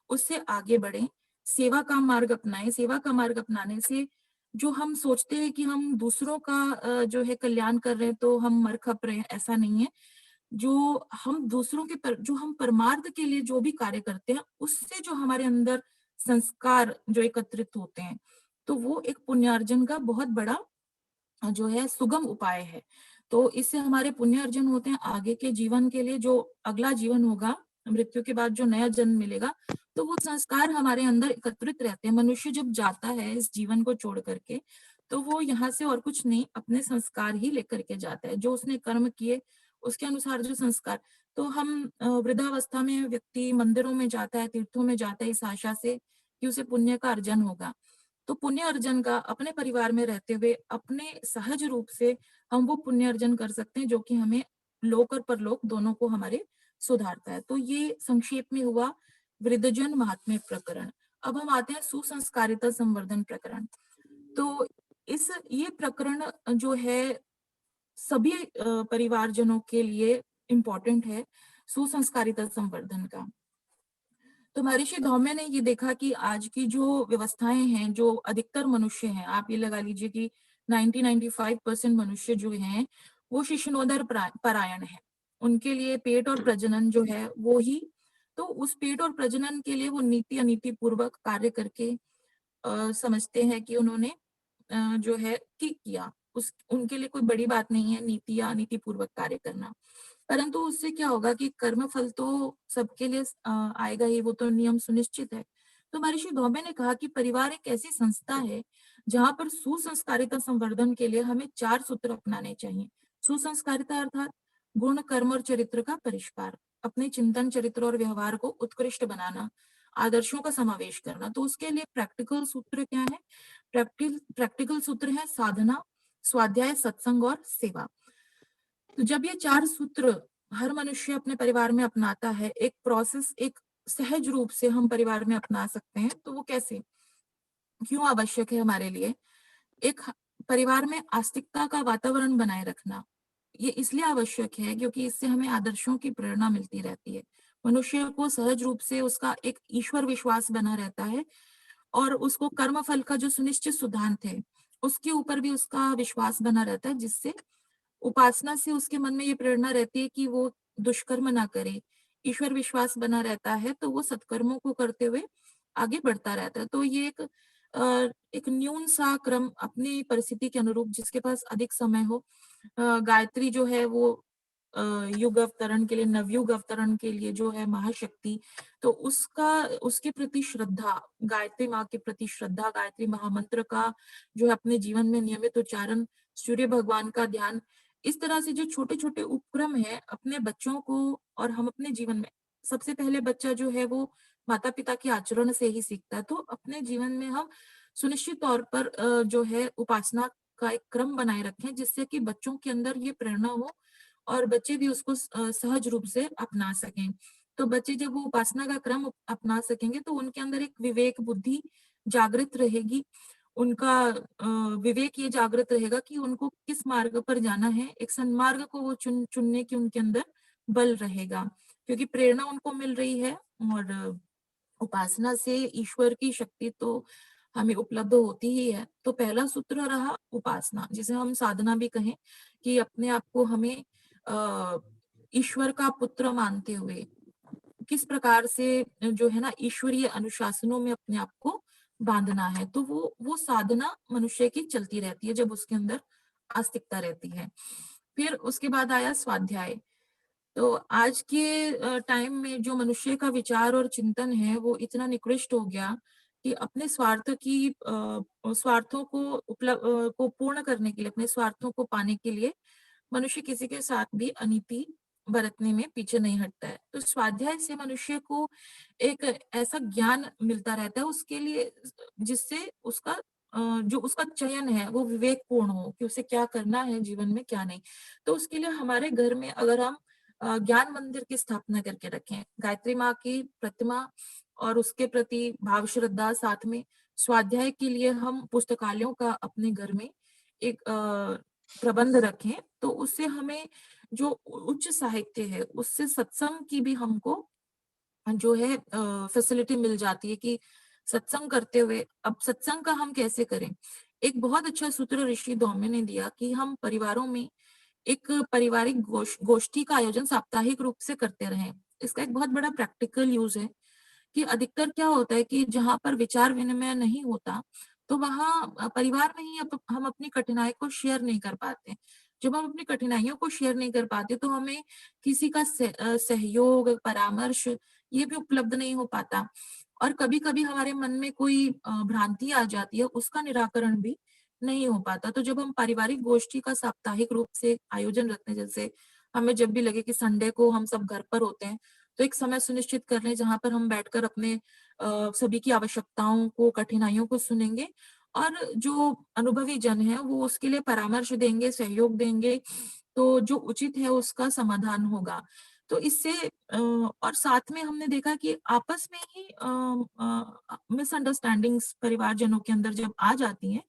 S3: उससे आगे बढ़े, सेवा का मार्ग अपनाएं। सेवा का मार्ग अपनाने से जो हम सोचते हैं कि हम दूसरों का जो है कल्याण कर रहे हैं तो हम मर खप रहे हैं, ऐसा नहीं है। जो हम दूसरों के जो हम परमार्थ के लिए जो भी कार्य करते हैं, उससे जो हमारे अंदर संस्कार जो एकत्रित होते हैं, तो वो एक पुण्यार्जन का बहुत बड़ा जो है सुगम उपाय है। तो इससे हमारे पुण्य अर्जन होते हैं आगे के जीवन के लिए, जो अगला जीवन होगा, मृत्यु के बाद जो नया जन्म मिलेगा, तो वो संस्कार हमारे अंदर एकत्रित रहते हैं। मनुष्य जब जाता है इस जीवन को छोड़ करके, तो वो यहाँ से और कुछ नहीं, अपने संस्कार ही लेकर के जाता है, जो उसने कर्म किए उसके अनुसार जो संस्कार। तो हम वृद्धावस्था में व्यक्ति मंदिरों में जाता है, तीर्थों में जाता है, इस आशा से कि उसे पुण्य का अर्जन होगा। तो पुण्य अर्जन का अपने परिवार में रहते हुए अपने सहज रूप से हम वो पुण्य अर्जन कर सकते हैं, जो कि हमें लोक और परलोक दोनों को हमारे सुधारता है। तो ये संक्षेप में हुआ वृद्धजन महात्म्य प्रकरण। अब हम आते हैं सुसंस्कारिता संवर्धन प्रकरण। तो ये प्रकरण जो है सभी परिवारजनों के लिए इम्पोर्टेंट है, सुसंस्कारिता संवर्धन का। तो महर्षि धौम्य ने ये देखा कि आज की जो व्यवस्थाएं हैं, जो अधिकतर मनुष्य हैं, आप ये लगा लीजिए कि 90-95% मनुष्य जो हैं वो शिशुनोदर परायण है। उनके लिए पेट और प्रजनन जो है वो ही, तो उस पेट और प्रजनन के लिए वो नीति अनीति पूर्वक कार्य करके समझते हैं कि उन्होंने जो है ठीक किया। उनके लिए कोई बड़ी बात नहीं है नीति या अनीति पूर्वक कार्य करना। परंतु उससे क्या होगा कि कर्म फल तो सबके लिए आएगा ही, वो तो नियम सुनिश्चित है। तो महर्षि धौम्य ने कहा कि परिवार एक ऐसी संस्था है जहां पर सुसंस्कारिता संवर्धन के लिए हमें 4 सूत्र अपनाने चाहिए। सुसंस्कारिता अर्थात गुण, कर्म और चरित्र का परिष्कार, अपने चिंतन, चरित्र और व्यवहार को उत्कृष्ट बनाना, आदर्शों का समावेश करना। तो उसके लिए प्रैक्टिकल सूत्र क्या है? प्रैक्टिकल सूत्र है साधना, स्वाध्याय, सत्संग और सेवा। तो जब ये 4 सूत्र हर मनुष्य अपने परिवार में अपनाता है, एक प्रोसेस एक सहज रूप से हम परिवार में अपना सकते हैं। तो वो कैसे, क्यों आवश्यक है हमारे लिए? एक परिवार में आस्तिकता का वातावरण बनाए रखना ये इसलिए आवश्यक है क्योंकि इससे हमें आदर्शों की प्रेरणा मिलती रहती है। मनुष्य को सहज रूप से उसका एक ईश्वर विश्वास बना रहता है, और उसको कर्म फल का जो सुनिश्चित सिद्धांत है उसके ऊपर भी उसका विश्वास बना रहता है, जिससे उपासना से उसके मन में ये प्रेरणा रहती है कि वो दुष्कर्म ना करे। ईश्वर विश्वास बना रहता है तो वो सत्कर्मों को करते हुए आगे बढ़ता रहता है। तो ये एक न्यून सा क्रम अपनी परिस्थिति के अनुरूप, जिसके पास अधिक समय हो, गायत्री जो है वो युग अवतरण के लिए, नवयुग अवतरण के लिए जो है महाशक्ति, तो उसके प्रति श्रद्धा, गायत्री माँ के प्रति श्रद्धा, गायत्री महामंत्र का जो है अपने जीवन में नियमित उच्चारण, सूर्य भगवान का ध्यान, इस तरह से जो छोटे छोटे उपक्रम है अपने बच्चों को, और हम अपने जीवन में, सबसे पहले बच्चा जो है वो माता पिता के आचरण से ही सीखता है। तो अपने जीवन में हम सुनिश्चित तौर पर जो है उपासना का एक क्रम बनाए रखें, जिससे कि बच्चों के अंदर ये प्रेरणा हो और बच्चे भी उसको सहज रूप से अपना सकें। तो बच्चे जब वो उपासना का क्रम अपना सकेंगे तो उनके अंदर एक विवेक बुद्धि जागृत रहेगी, उनका विवेक ये जागृत रहेगा कि उनको किस मार्ग पर जाना है, एक सन्मार्ग को वो चुनने की उनके अंदर बल रहेगा, क्योंकि प्रेरणा उनको मिल रही है। और उपासना से ईश्वर की शक्ति तो हमें उपलब्ध होती ही है। तो पहला सूत्र रहा उपासना, जिसे हम साधना भी कहें, कि अपने आप को हमें ईश्वर का पुत्र मानते हुए किस प्रकार से जो है ना ईश्वरीय अनुशासनों में अपने आप को बांधना है। तो वो साधना मनुष्य की चलती रहती है जब उसके अंदर आस्तिकता रहती है। फिर उसके बाद आया स्वाध्याय। तो आज के टाइम में जो मनुष्य का विचार और चिंतन है वो इतना निकृष्ट हो गया कि अपने स्वार्थों को पूर्ण करने के लिए, अपने स्वार्थों को पाने के लिए मनुष्य किसी के साथ भी अनीति बरतने में पीछे नहीं हटता है। तो स्वाध्याय से मनुष्य को एक ऐसा ज्ञान मिलता रहता है उसके लिए, जिससे जो उसका चयन है वो विवेकपूर्ण हो कि उसे क्या करना है जीवन में, क्या नहीं। तो उसके लिए हमारे घर में अगर हम ज्ञान मंदिर की स्थापना करके रखें, गायत्री माँ की प्रतिमा और उसके प्रति भाव श्रद्धा, साथ में स्वाध्याय के लिए हम पुस्तकालयों का अपने घर में एक प्रबंध रखें, तो उससे हमें जो उच्च साहित्य है उससे सत्संग की भी हमको जो है फैसिलिटी मिल जाती है कि सत्संग करते हुए, अब सत्संग का हम कैसे करें। एक बहुत अच्छा सूत्र ऋषि धौम्य ने दिया कि हम परिवारों में एक पारिवारिक गोष्ठी का आयोजन साप्ताहिक रूप से करते रहें। इसका एक बहुत बड़ा प्रैक्टिकल यूज है कि अधिकतर क्या होता है कि जहाँ पर विचार विनिमय नहीं होता, तो वहाँ परिवार में ही हम अपनी कठिनाई को शेयर नहीं कर पाते। जब हम अपनी कठिनाइयों को शेयर नहीं कर पाते, तो हमें किसी का सहयोग, परामर्श ये भी उपलब्ध नहीं हो पाता। और कभी-कभी हमारे मन में कोई भ्रांति आ जाती है, उसका निराकरण भी नहीं हो पाता। तो जब हम पारिवारिक गोष्ठी का साप्ताहिक रूप से आयोजन रखते हैं, जैसे हमें जब भी लगे कि संडे को हम सब घर पर होते हैं, तो एक समय सुनिश्चित कर लें जहाँ पर हम बैठकर अपने सभी की आवश्यकताओं को, कठिनाइयों को सुनेंगे और जो अनुभवी जन है वो उसके लिए परामर्श देंगे, सहयोग देंगे, तो जो उचित है उसका समाधान होगा। तो इससे और साथ में हमने देखा कि आपस में ही मिसअंडरस्टैंडिंग्स परिवारजनों के अंदर जब आ जाती हैं,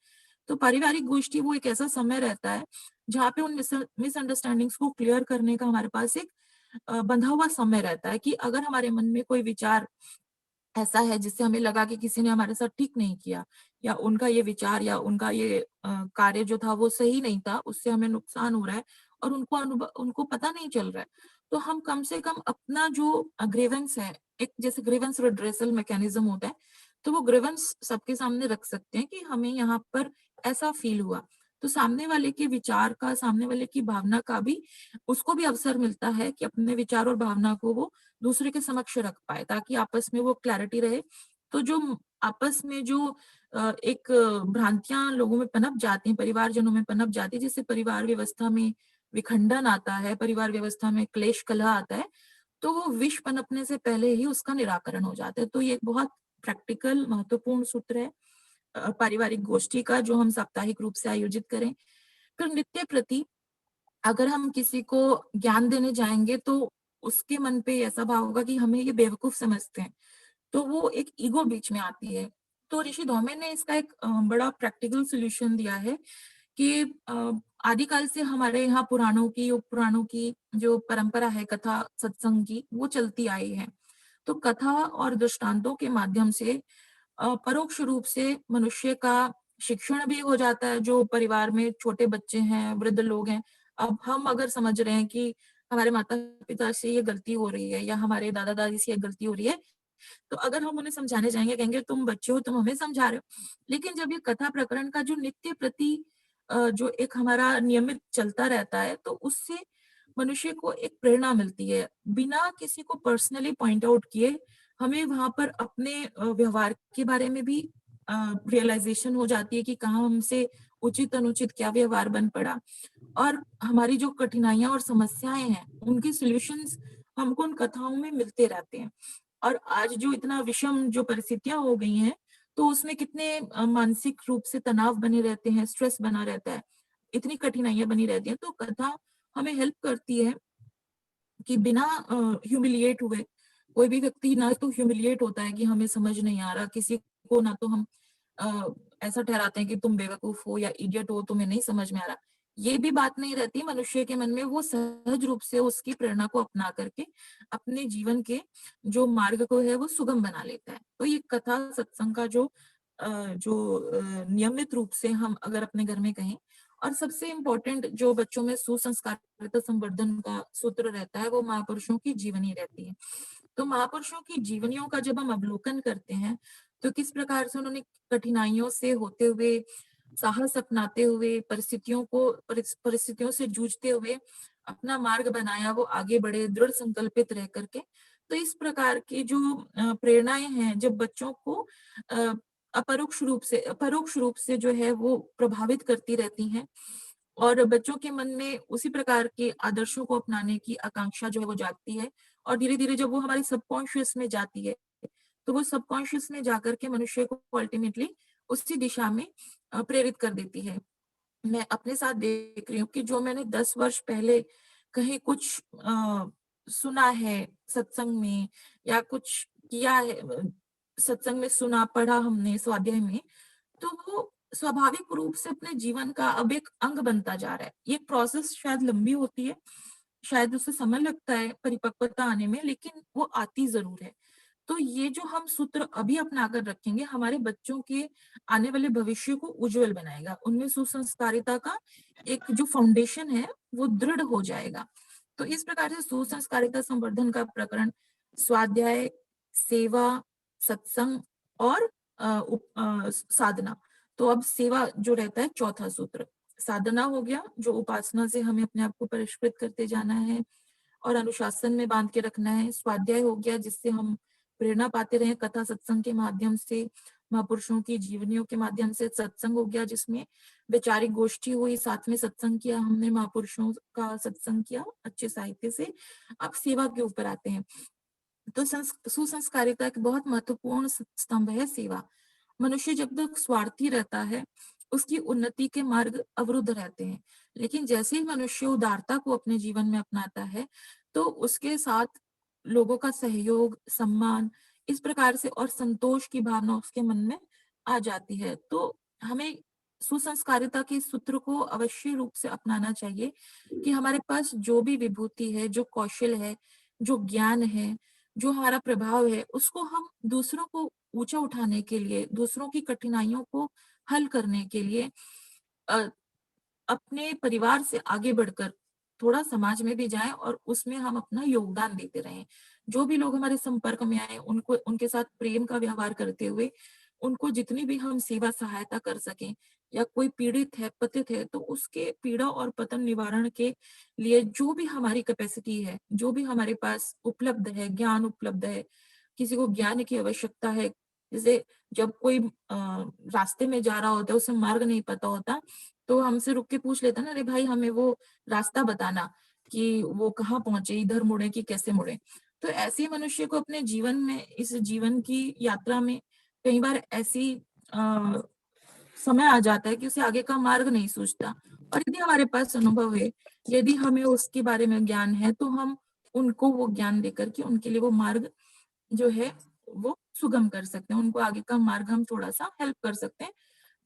S3: तो पारिवारिक गोष्ठी वो एक ऐसा समय रहता है जहाँ पे उन मिसअंडरस्टैंडिंग्स को क्लियर करने का हमारे पास एक बंधा हुआ समय रहता है कि अगर हमारे मन में कोई विचार ऐसा है जिससे हमें लगा कि किसी ने हमारे साथ ठीक नहीं किया, या उनका ये विचार या उनका ये कार्य जो था वो सही नहीं था, उससे हमें नुकसान हो रहा है और उनको पता नहीं चल रहा है, तो हम कम से कम अपना जो ग्रीवेंस है, एक जैसे ग्रीवेंस रिड्रेसल मैकेनिज्म होता है, तो वो ग्रीवेंस सबके सामने रख सकते हैं कि हमें यहाँ पर ऐसा फील हुआ। तो सामने वाले के विचार का, सामने वाले की भावना का भी उसको भी अवसर मिलता है कि अपने विचार और भावना को वो दूसरे के समक्ष रख पाए, ताकि आपस में वो क्लैरिटी रहे। तो जो आपस में जो एक भ्रांतियां लोगों में पनप जाती हैं, परिवारजनों में पनप जाती है, जिससे परिवार व्यवस्था में विखंडन आता है, परिवार व्यवस्था में क्लेश कलह आता है, तो वो विष पनपने से पहले ही उसका निराकरण हो जाता है। तो ये एक बहुत प्रैक्टिकल महत्वपूर्ण सूत्र है पारिवारिक गोष्ठी का, जो हम साप्ताहिक रूप से आयोजित करें। फिर नित्य प्रति अगर हम किसी को ज्ञान देने जाएंगे, तो उसके मन पे ऐसा भाव होगा कि हमें ये बेवकूफ समझते हैं, तो वो एक ईगो बीच में आती है। तो ऋषि धौम्य ने इसका एक बड़ा प्रैक्टिकल सॉल्यूशन दिया है कि आदिकाल से हमारे यहाँ पुराणों की, उप पुराणों की जो परंपरा है कथा सत्संग की, वो चलती आई है। तो कथा और दृष्टांतों के माध्यम से परोक्ष रूप से मनुष्य का शिक्षण भी हो जाता है। जो परिवार में छोटे बच्चे हैं, वृद्ध लोग हैं, अब हम अगर समझ रहे हैं कि हमारे माता पिता से ये गलती हो रही है या हमारे दादा दादी से ये गलती हो रही है, तो अगर हम उन्हें समझाने जाएंगे, कहेंगे तुम बच्चे हो, तुम हमें समझा रहे हो। लेकिन जब ये कथा प्रकरण का जो नित्य प्रति जो एक हमारा नियमित चलता रहता है, तो उससे मनुष्य को एक प्रेरणा मिलती है, बिना किसी को पर्सनली पॉइंट आउट किए हमें वहां पर अपने व्यवहार के बारे में भी रियलाइजेशन हो जाती है कि कहाँ हमसे उचित अनुचित क्या व्यवहार बन पड़ा, और हमारी जो कठिनाइयां और समस्याएं हैं उनके सॉल्यूशंस हमको उन कथाओं में मिलते रहते हैं। और आज जो इतना विषम जो परिस्थितियां हो गई हैं, तो उसमें कितने मानसिक रूप से तनाव बने रहते हैं, स्ट्रेस बना रहता है, इतनी कठिनाइयां बनी रहती हैं, तो कथा हमें हेल्प करती है कि बिना ह्यूमिलिएट हुए, कोई भी व्यक्ति ना तो ह्यूमिलिएट होता है कि हमें समझ नहीं आ रहा किसी को, ना तो हम अ, ऐसा ठहराते हैं कि तुम बेवकूफ हो या इडियट हो, तुम्हें नहीं समझ में आ रहा। ये भी बात नहीं रहती मनुष्य के मन में, वो सहज रूप से उसकी प्रेरणा को अपना करके अपने जीवन के जो मार्ग को है वो सुगम बना लेता है। तो ये कथा सत्संग का नियमित रूप से हम अगर अपने घर में कहें, और सबसे इम्पोर्टेंट जो बच्चों में सुसंस्कारिता संवर्धन का सूत्र रहता है, वो महापुरुषों की जीवनी रहती है। तो महापुरुषों की जीवनियों का जब हम अवलोकन करते हैं, तो किस प्रकार से उन्होंने कठिनाइयों से होते हुए, साहस अपनाते हुए, परिस्थितियों से जूझते हुए अपना मार्ग बनाया, वो आगे बढ़े दृढ़ संकल्पित रह करके। तो इस प्रकार की जो प्रेरणाएं हैं, जब बच्चों को परोक्ष रूप से जो है वो प्रभावित करती रहती हैं, और बच्चों के मन में उसी प्रकार के आदर्शों को अपनाने की आकांक्षा जो है वो जागती है, और धीरे धीरे जब वो हमारे सबकॉन्शियस में जाती है, तो वो सबकॉन्शियस में जाकर के मनुष्य को अल्टीमेटली उसी दिशा में प्रेरित कर देती है। मैं अपने साथ देख रही हूँ कि जो मैंने 10 वर्ष पहले कहीं कुछ सुना है सत्संग में, या कुछ किया है, सत्संग में सुना, पढ़ा हमने स्वाध्याय में, तो वो स्वाभाविक रूप से अपने जीवन का अब एक अंग बनता जा रहा है। ये प्रोसेस शायद लंबी होती है, शायद उसे समय लगता है परिपक्वता आने में, लेकिन वो आती ज़रूर है। तो ये जो हम सूत्र अभी अपना कर रखेंगे, हमारे बच्चों के आने वाले भविष्य को उज्जवल बनाएगा। उनमें सुसंस्कारिता का एक जो फाउंडेशन है, वो दृढ़ हो जाएगा। तो इस प्रकार से सुसंस्कारिता संवर्धन का प्रकरण स्वाध्याय, सेवा, सत्संग और साधना। तो अब सेवा जो रहता है चौथा सूत्र। साधना हो गया, जो उपासना से हमें अपने आप को परिष्कृत करते जाना है और अनुशासन में बांध के रखना है। स्वाध्याय हो गया, जिससे हम प्रेरणा पाते रहे कथा सत्संग के माध्यम से, महापुरुषों की जीवनियों के माध्यम से। सत्संग हो गया, जिसमें वैचारिक गोष्ठी हुई, साथ में सत्संग किया हमने, महापुरुषों का सत्संग किया अच्छे साहित्य से। अब सेवा के ऊपर आते हैं। तो सुसंस्कारिता एक बहुत महत्वपूर्ण स्तंभ है सेवा। मनुष्य जब तक स्वार्थी रहता है, उसकी उन्नति के मार्ग अवरुद्ध रहते हैं। लेकिन जैसे ही मनुष्य उदारता को अपने जीवन में अपनाता है, तो उसके साथ लोगों का सहयोग, सम्मान, इस प्रकार से और संतोष की भावना उसके मन में आ जाती है। तो हमें सुसंस्कारिता के सूत्र को अवश्य रूप से अपनाना चाहिए कि हमारे पास जो भी विभूति है, जो कौशल है, जो ज्ञान है, जो हमारा प्रभाव है, उसको हम दूसरों को ऊंचा उठाने के लिए, दूसरों की कठिनाइयों को हल करने के लिए, अ, अपने परिवार से आगे बढ़कर थोड़ा समाज में भी जाएं और उसमें हम अपना योगदान देते रहें। जो भी लोग हमारे संपर्क में आए, उनको उनके साथ प्रेम का व्यवहार करते हुए, उनको जितनी भी हम सेवा सहायता कर सकें, या कोई पीड़ित है, पतित है, तो उसके पीड़ा और पतन निवारण के लिए जो भी हमारी कैपेसिटी है, जो भी हमारे पास उपलब्ध है, ज्ञान उपलब्ध है, किसी को ज्ञान की आवश्यकता है। जैसे जब कोई रास्ते में जा रहा होता है, उसे मार्ग नहीं पता होता, तो हमसे रुक के पूछ लेता ना, अरे भाई हमें वो रास्ता बताना कि वो कहाँ पहुंचे, इधर मुड़े कि कैसे मुड़े। तो ऐसे मनुष्य को अपने जीवन में, इस जीवन की यात्रा में कई बार ऐसी समय आ जाता है कि उसे आगे का मार्ग नहीं सूझता। और यदि हमारे पास अनुभव है, यदि हमें उसके बारे में ज्ञान है, तो हम उनको वो ज्ञान देकर के उनके लिए वो मार्ग जो है वो सुगम कर सकते हैं। उनको आगे का मार्ग हम थोड़ा सा हेल्प कर सकते हैं।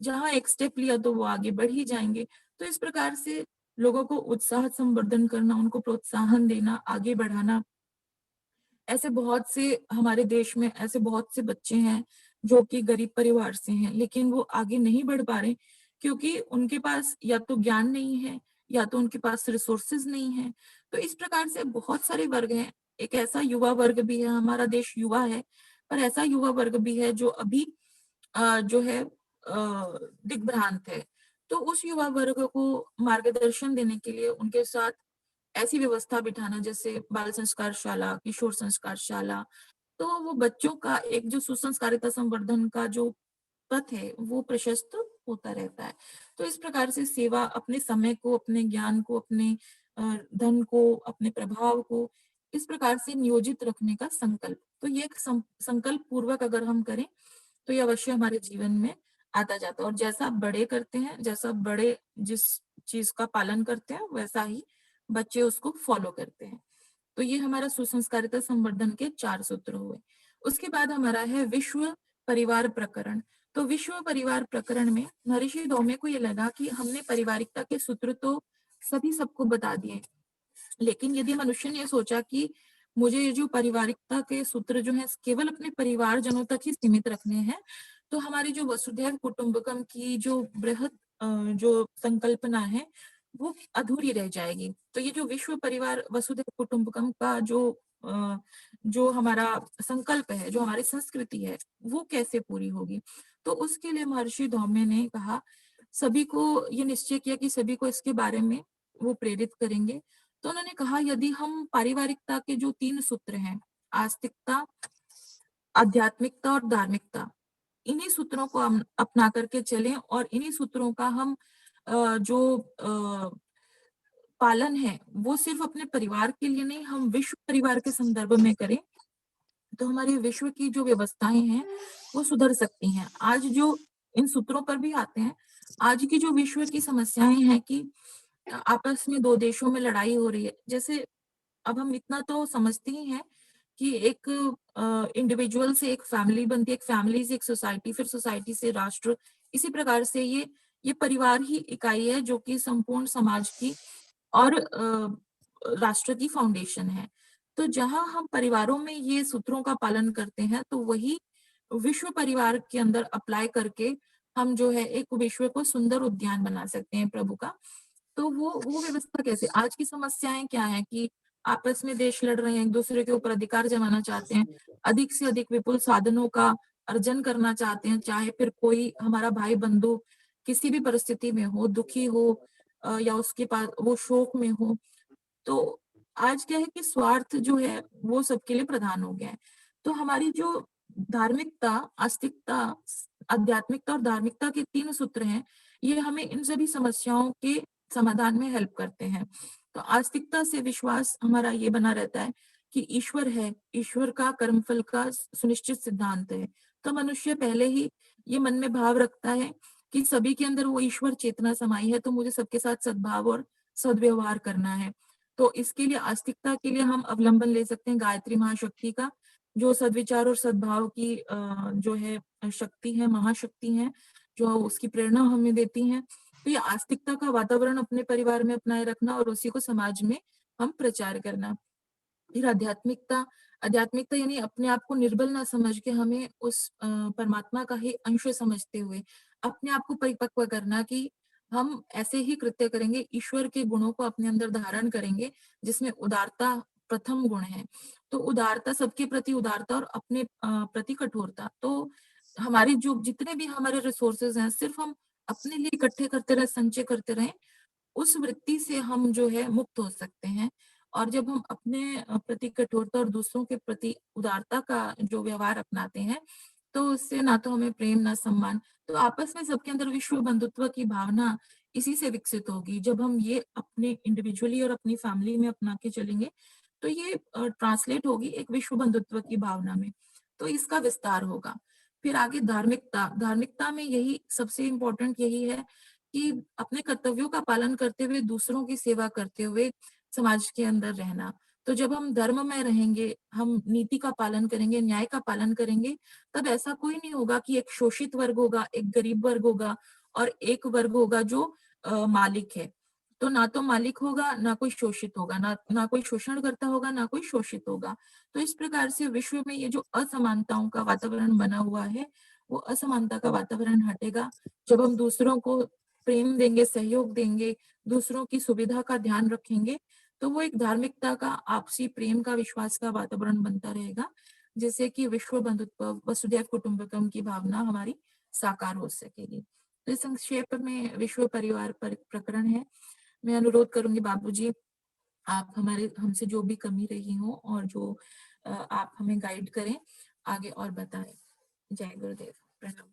S3: जहाँ एक स्टेप लिया तो वो आगे बढ़ ही जाएंगे। तो इस प्रकार से लोगों को उत्साह संवर्धन करना, उनको प्रोत्साहन देना, आगे बढ़ाना। ऐसे बहुत से हमारे देश में ऐसे बहुत से बच्चे हैं जो कि गरीब परिवार से हैं, लेकिन वो आगे नहीं बढ़ पा रहे क्योंकि उनके पास या तो ज्ञान नहीं है, या तो उनके पास रिसोर्सेज नहीं है। तो इस प्रकार से बहुत सारे वर्ग हैं। एक ऐसा युवा वर्ग भी है, हमारा देश युवा है, पर ऐसा युवा वर्ग भी है जो अभी जो है दिग्भ्रांत है। तो उस युवा वर्ग को मार्गदर्शन देने के लिए उनके साथ ऐसी व्यवस्था बिठाना, जैसे बाल संस्कार शाला, किशोर संस्कार शाला, तो वो बच्चों का एक जो सुसंस्कारिता संवर्धन का जो पथ है, वो प्रशस्त होता रहता है। तो इस प्रकार से सेवा अपने समय को, अपने ज्ञान को, अपने धन को, अपने प्रभाव को इस प्रकार से नियोजित रखने का संकल्प, तो ये एक संकल्प पूर्वक अगर हम करें, तो ये अवश्य हमारे जीवन में आता जाता है। और जैसा बड़े करते हैं, जैसा बड़े जिस चीज का पालन करते हैं, वैसा ही बच्चे उसको फॉलो करते हैं। तो ये हमारा सुसंस्कारिता संवर्धन के 4 सूत्र हुए। उसके बाद हमारा है विश्व परिवार प्रकरण। तो विश्व परिवार प्रकरण में महर्षि धौम्य को ये लगा कि हमने पारिवारिकता के सूत्र तो सभी सबको बता दिए, लेकिन यदि मनुष्य ने सोचा कि मुझे ये जो पारिवारिकता के सूत्र जो है केवल अपने परिवारजनों तक ही सीमित रखने हैं, तो हमारी जो वसुधैव कुटुंबकम की जो बृहद जो संकल्पना है, वो अधूरी रह जाएगी। तो ये जो विश्व परिवार वसुधैव कुटुंबकम का जो हमारा संकल्प है, जो हमारी संस्कृति है, वो कैसे पूरी होगी। तो उसके लिए महर्षि धौम्य ने कहा, सभी को ये निश्चय किया कि सभी को इसके बारे में वो प्रेरित करेंगे। तो उन्होंने कहा यदि हम पारिवारिकता के जो 3 सूत्र हैं, आस्तिकता, आध्यात्मिकता और धार्मिकता, इन्हीं सूत्रों को हम अपना करके चलें और इन्हीं सूत्रों का हम जो पालन है वो सिर्फ अपने परिवार के लिए नहीं, हम विश्व परिवार के संदर्भ में करें, तो हमारी विश्व की जो व्यवस्थाएं हैं वो सुधर सकती हैं। आज जो इन सूत्रों पर भी आते हैं, आज की जो विश्व की समस्याएं हैं कि आपस में 2 देशों में लड़ाई हो रही है। जैसे अब हम इतना तो समझते ही हैं कि एक इंडिविजुअल से एक फैमिली बनती है, एक फैमिली से एक सोसाइटी, फिर सोसाइटी से राष्ट्र। इसी प्रकार से ये परिवार ही इकाई है जो कि संपूर्ण समाज की और राष्ट्र की फाउंडेशन है। तो जहां हम परिवारों में ये सूत्रों का पालन करते हैं, तो वही विश्व परिवार के अंदर अप्लाई करके हम जो है एक विश्व को सुंदर उद्यान बना सकते हैं प्रभु का। तो वो व्यवस्था कैसे? आज की समस्याएं क्या है कि आपस में देश लड़ रहे हैं, एक दूसरे के ऊपर अधिकार जमाना चाहते हैं, अधिक से अधिक विपुल साधनों का अर्जन करना चाहते हैं, चाहे फिर कोई हमारा भाई बंधु किसी भी परिस्थिति में हो, दुखी हो या उसके पास वो शोक में हो। तो आज क्या है कि स्वार्थ जो है वो सबके लिए प्रधान हो गया है। तो हमारी जो धार्मिकता, आस्तिकता, आध्यात्मिकता और धार्मिकता के 3 सूत्र हैं, ये हमें इन सभी समस्याओं के समाधान में हेल्प करते हैं। तो आस्तिकता से विश्वास हमारा ये बना रहता है कि ईश्वर है, ईश्वर का कर्मफल का सुनिश्चित सिद्धांत है। तो मनुष्य पहले ही ये मन में भाव रखता है कि सभी के अंदर वो ईश्वर चेतना समाई है, तो मुझे सबके साथ सद्भाव और सद्व्यवहार करना है। तो इसके लिए आस्तिकता के लिए हम अवलंबन ले सकते हैं गायत्री महाशक्ति का, जो सद्विचार और सद्भाव की जो है शक्ति है, महाशक्ति है, जो उसकी प्रेरणा हमें देती हैं। तो ये आस्तिकता का वातावरण अपने परिवार में अपनाए रखना और उसी को समाज में हम प्रचार करना। फिर आध्यात्मिकता, आध्यात्मिकता यानी अपने आप को निर्बल ना समझ के हमें उस परमात्मा का ही अंश समझते हुए अपने आप को परिपक्व करना कि हम ऐसे ही कृत्य करेंगे, ईश्वर के गुणों को अपने अंदर धारण करेंगे, जिसमें उदारता प्रथम गुण है। तो उदारता, सबके प्रति उदारता और अपने प्रति कठोरता। तो हमारी जो जितने भी हमारे रिसोर्सेज हैं, सिर्फ हम अपने लिए इकट्ठे करते रहे, संचय करते रहें, उस वृत्ति से हम जो है मुक्त हो सकते हैं। और जब हम अपने प्रति कठोरता और दूसरों के प्रति उदारता का जो व्यवहार अपनाते हैं, तो उससे ना तो हमें प्रेम ना सम्मान, तो आपस में सबके अंदर विश्व बंधुत्व की भावना इसी से विकसित होगी। जब हम ये अपने इंडिविजुअली और अपनी फैमिली में अपना के चलेंगे, तो ये ट्रांसलेट होगी एक विश्व बंधुत्व की भावना में, तो इसका विस्तार होगा। फिर आगे धार्मिकता, धार्मिकता में यही सबसे इम्पोर्टेंट यही है कि अपने कर्तव्यों का पालन करते हुए, दूसरों की सेवा करते हुए समाज के अंदर रहना। तो जब हम धर्म में रहेंगे, हम नीति का पालन करेंगे, न्याय का पालन करेंगे, तब ऐसा कोई नहीं होगा कि एक शोषित वर्ग होगा, एक गरीब वर्ग होगा और एक वर्ग होगा जो मालिक है। तो ना तो मालिक होगा, ना कोई शोषित होगा, ना कोई शोषण करता होगा, ना कोई शोषित होगा। तो इस प्रकार से विश्व में ये जो असमानताओं का वातावरण बना हुआ है, वो असमानता का वातावरण हटेगा जब हम दूसरों को प्रेम देंगे, सहयोग देंगे, दूसरों की सुविधा का ध्यान रखेंगे, तो वो एक धार्मिकता का, आपसी प्रेम का, विश्वास का वातावरण बनता रहेगा, जिससे कि विश्व बंधुत्व, वसुधैव कुटुंबकम की भावना हमारी साकार हो सकेगी। तो इस संक्षेप में विश्व परिवार पर प्रकरण है। मैं अनुरोध करूंगी बाबूजी, आप हमसे जो भी कमी रही हो और जो आप हमें गाइड करें, आगे और बताएं। जय गुरुदेव, प्रणाम।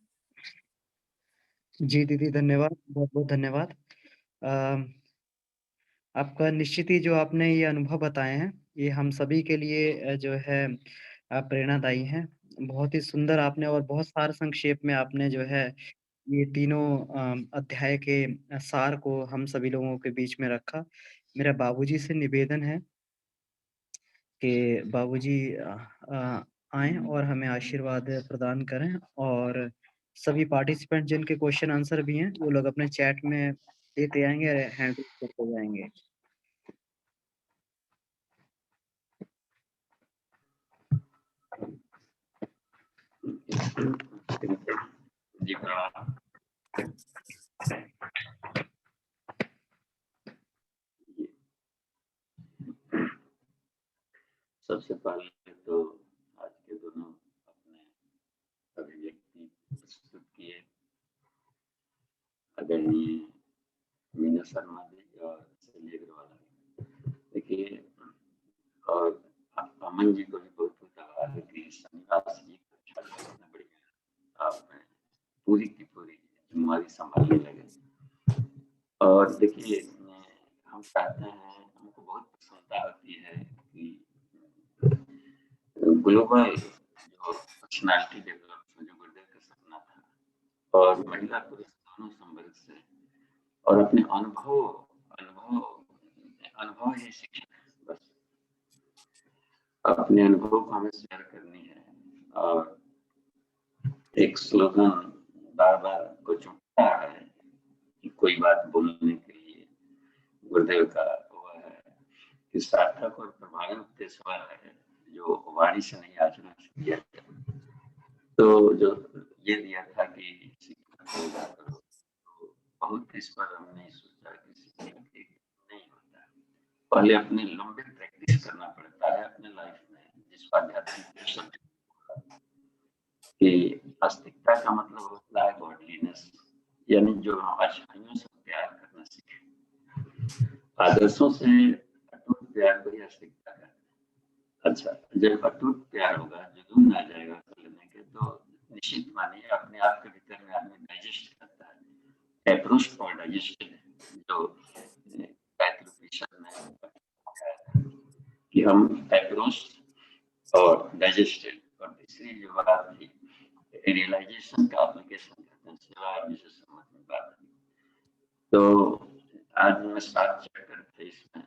S1: जी दीदी, धन्यवाद, बहुत-बहुत धन्यवाद। आपका निश्चित ही जो आपने ये अनुभव बताए हैं, ये हम सभी के लिए जो है प्रेरणादायी हैं। बहुत ही सुंदर आपने और बहुत सार संक्षेप में आपने जो है ये तीनों अध्याय के सार को हम सभी लोगों के बीच में रखा। मेरा बाबूजी से निवेदन है कि बाबूजी आएँ और हमें आशीर्वाद प्रदान करें और सभी पार्टिसिपेंट जिनके क्वेश्चन आंसर भी हैं, वो लोग अपने चैट में देते जाएँगे और हैंड रेज़ करते जाएँगे।
S4: जी प्रणाम। सबसे पहले तो आज के दोनों अपने अभिव्यक्ति प्रस्तुत किए, आदरणीय मीना शर्मा जी और शैली अग्रवाल। देखिए अमन जी को भी बहुत बहुत आभार है कि श्रीनिवास जी को अच्छा इतना बढ़िया आप पूरी की पूरी जिम्मेदारी संभालने लगे। और देखिए हम चाहते हैं, हमको बहुत प्रसन्नता होती है कि ग्लोबल जो पर्सनालिटी डेवलप जो गुरुदेव का सपना था और महिला पुरुष दोनों संवर्ग से और अपने अनुभव ही शिक्षण है। बस अपने अनुभव को हमें शेयर करनी है। और एक स्लोगन बार बार को चुनता है कि कोई बात बोलने के लिए गुरुदेव का वो है कि सार्थक और प्रभावी उपदेश वाला है जो वाणी से नहीं आचरण से किया गया। तो जो ये दिया था कि शिक्षण करो, तो बहुत इस पर हमने सोचा कि शिक्षण नहीं होता, पहले अपने लंबे प्रैक्टिस करना पड़ता है अपने लाइफ में, जिसको आध्यात्मिक कि आस्तिकता का मतलब होता है गॉडलीनेस, यानी जो अच्छाइयों से प्यार करना सीखे। आदर्शों से अटूट प्यार को ही आस्तिकता कहते हैं। अच्छा, जब अटूट प्यार होगा, जुनून आ जाएगा कर लेने के, तो निश्चित मानिए अपने आप के भीतर में आदमी डाइजेस्ट करता है। अप्रोच फॉर डाइजेशन जो में कि हम अप्रोच और डाइजेस्टेड, और तीसरी जो बात थी रियलाइजेशन का एप्लीकेशन करते हैं, सेवा जिसे समझ में बात है। तो आज में 7 चैप्टर थे इसमें।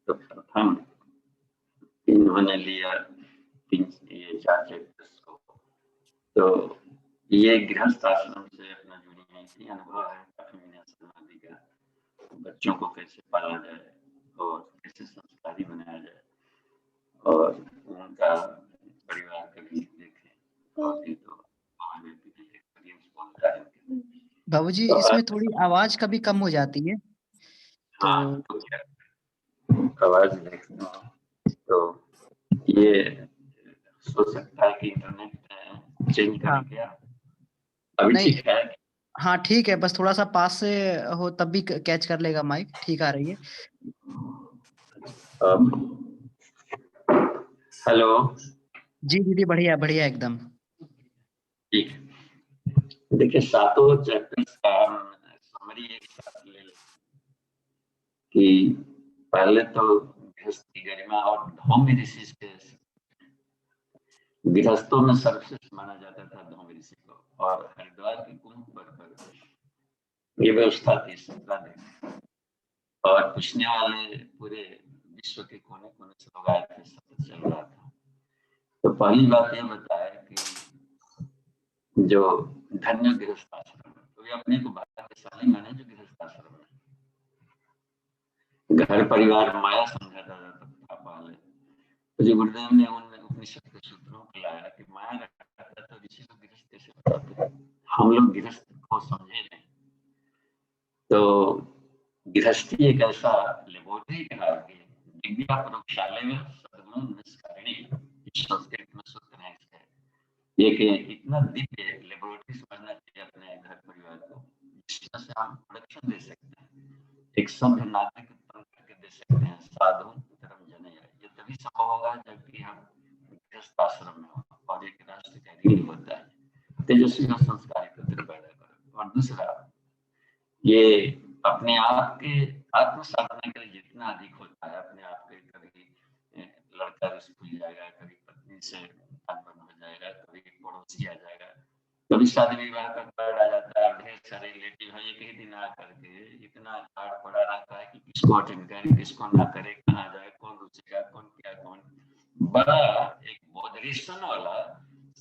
S4: तो प्रथम इन्होंने लिया ये 4 चैप्टर्स को। तो ये गृहस्थ आश्रम से अपना जुड़ी हुई थी, अनुभव है काफी महीने समाधि का, बच्चों को कैसे पाला जाए और कैसे संस्कारी बनाया जाए और उनका परिवार का भी देखें। और ये तो
S1: बाबूजी
S4: तो
S1: इसमें थोड़ी आवाज कभी कम हो जाती है। तो
S4: हाँ, तो क्या आवाज देखता हूँ, तो ये सोच सकता है कि इंटरनेट चेंज
S1: हाँ,
S4: कर दिया। अभी
S1: नहीं,
S4: ठीक है?
S1: हाँ ठीक है, बस थोड़ा सा पास से हो तब भी कैच कर लेगा माइक, ठीक आ रही है।
S4: हेलो
S1: जी दीदी, बढ़िया बढ़िया एकदम
S4: ठीक। देखिए 7 चैप्टर्स का समरी एक साथ ले लेते कि पहले तो गृहस्थी गरिमा और धौम्य ऋषि से, गृहस्थों में सर्वश्रेष्ठ माना जाता था धौम्य ऋषि को, और हरिद्वार के कुंभ पर ये व्यवस्था थी सत्ता देने, और पूछने वाले पूरे विश्व के कोने कोने से लोग आए थे, सब चल रहा था। तो पहली बात ये बताया कि जो धन्य गृहस्थ आश्रम, तो ये अपने को भाग्यशाली माने जो गृहस्थ आश्रम है। घर परिवार माया समझा जाता था पहले, तो जो गुरुदेव ने उन उपनिषद के सूत्रों को लाया कि माया रहता तो ऋषि को गृहस्थ कैसे बताते। हम लोग गृहस्थ को समझे नहीं। तो गृहस्थी एक ऐसा लेबोरेटरी कहा कि दिव्या प्रयोगशाला में सद्गुण निष्कारिणी, संस्कृत में सूत्र है इसके, ये कि इतना दिव्य लेबोरेटरी समझना चाहिए अपने घर परिवार को, जिसमें से हम प्रोडक्शन दे सकते हैं, एक सभ्य नागरिक उत्पन्न करके दे सकते हैं, साधु धर्म जनेय। ये तभी संभव होगा जबकि हम गृहस्थ आश्रम में हो और एक राष्ट्र का रीढ़ होता है तेजस्वी और संस्कारी पुत्र पैदा करो। और दूसरा, ये अपने आप के आत्म साधना के लिए जितना अधिक होता है, अपने आप के, कभी लड़का स्कूल जाएगा, कभी पत्नी से अनबन हो जाएगा, कभी पड़ोसी आ जाएगा, कभी शादी विवाह का कार्ड आ जाता है, ढेर सारे रिलेटिव है, एक ही दिन आ करके इतना झाड़ पड़ा रहता है कि किसको अटेंड करे किसको ना करे, कहाँ जाए, कौन रुचेगा, कौन क्या, कौन बड़ा एक मॉडरेशन वाला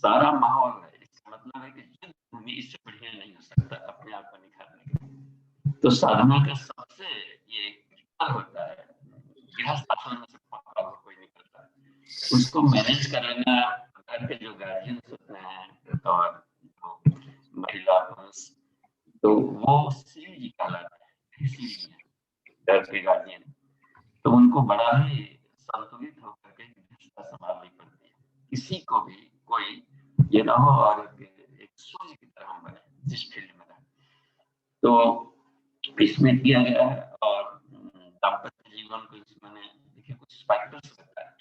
S4: सारा माहौल है। इसका मतलब है कि युद्ध भूमि इससे बढ़िया नहीं हो सकता अपने आप को निखारने के लिए। तो साधना का सबसे ये फल होता है, गृहस्थ आश्रम में से पक्का हुआ कोई निकलता है, उसको मैनेज करना घर के जो गार्जियंस होते हैं और जो महिला पुरुष, तो वो शिव जी कहलाते हैं, शिव जी हैं घर के गार्जियन। तो उनको बड़ा ही संतुलित होकर के गृहस्थता संभालनी पड़ती है। किसी को भी कोई ये ना हो और एक सूर्य की तरह हम बने जिस फील्ड में रहे। तो इसमें किया गया है। और दाम्पत्य जीवन को इसमें देखिए कुछ फैक्टर्स होता है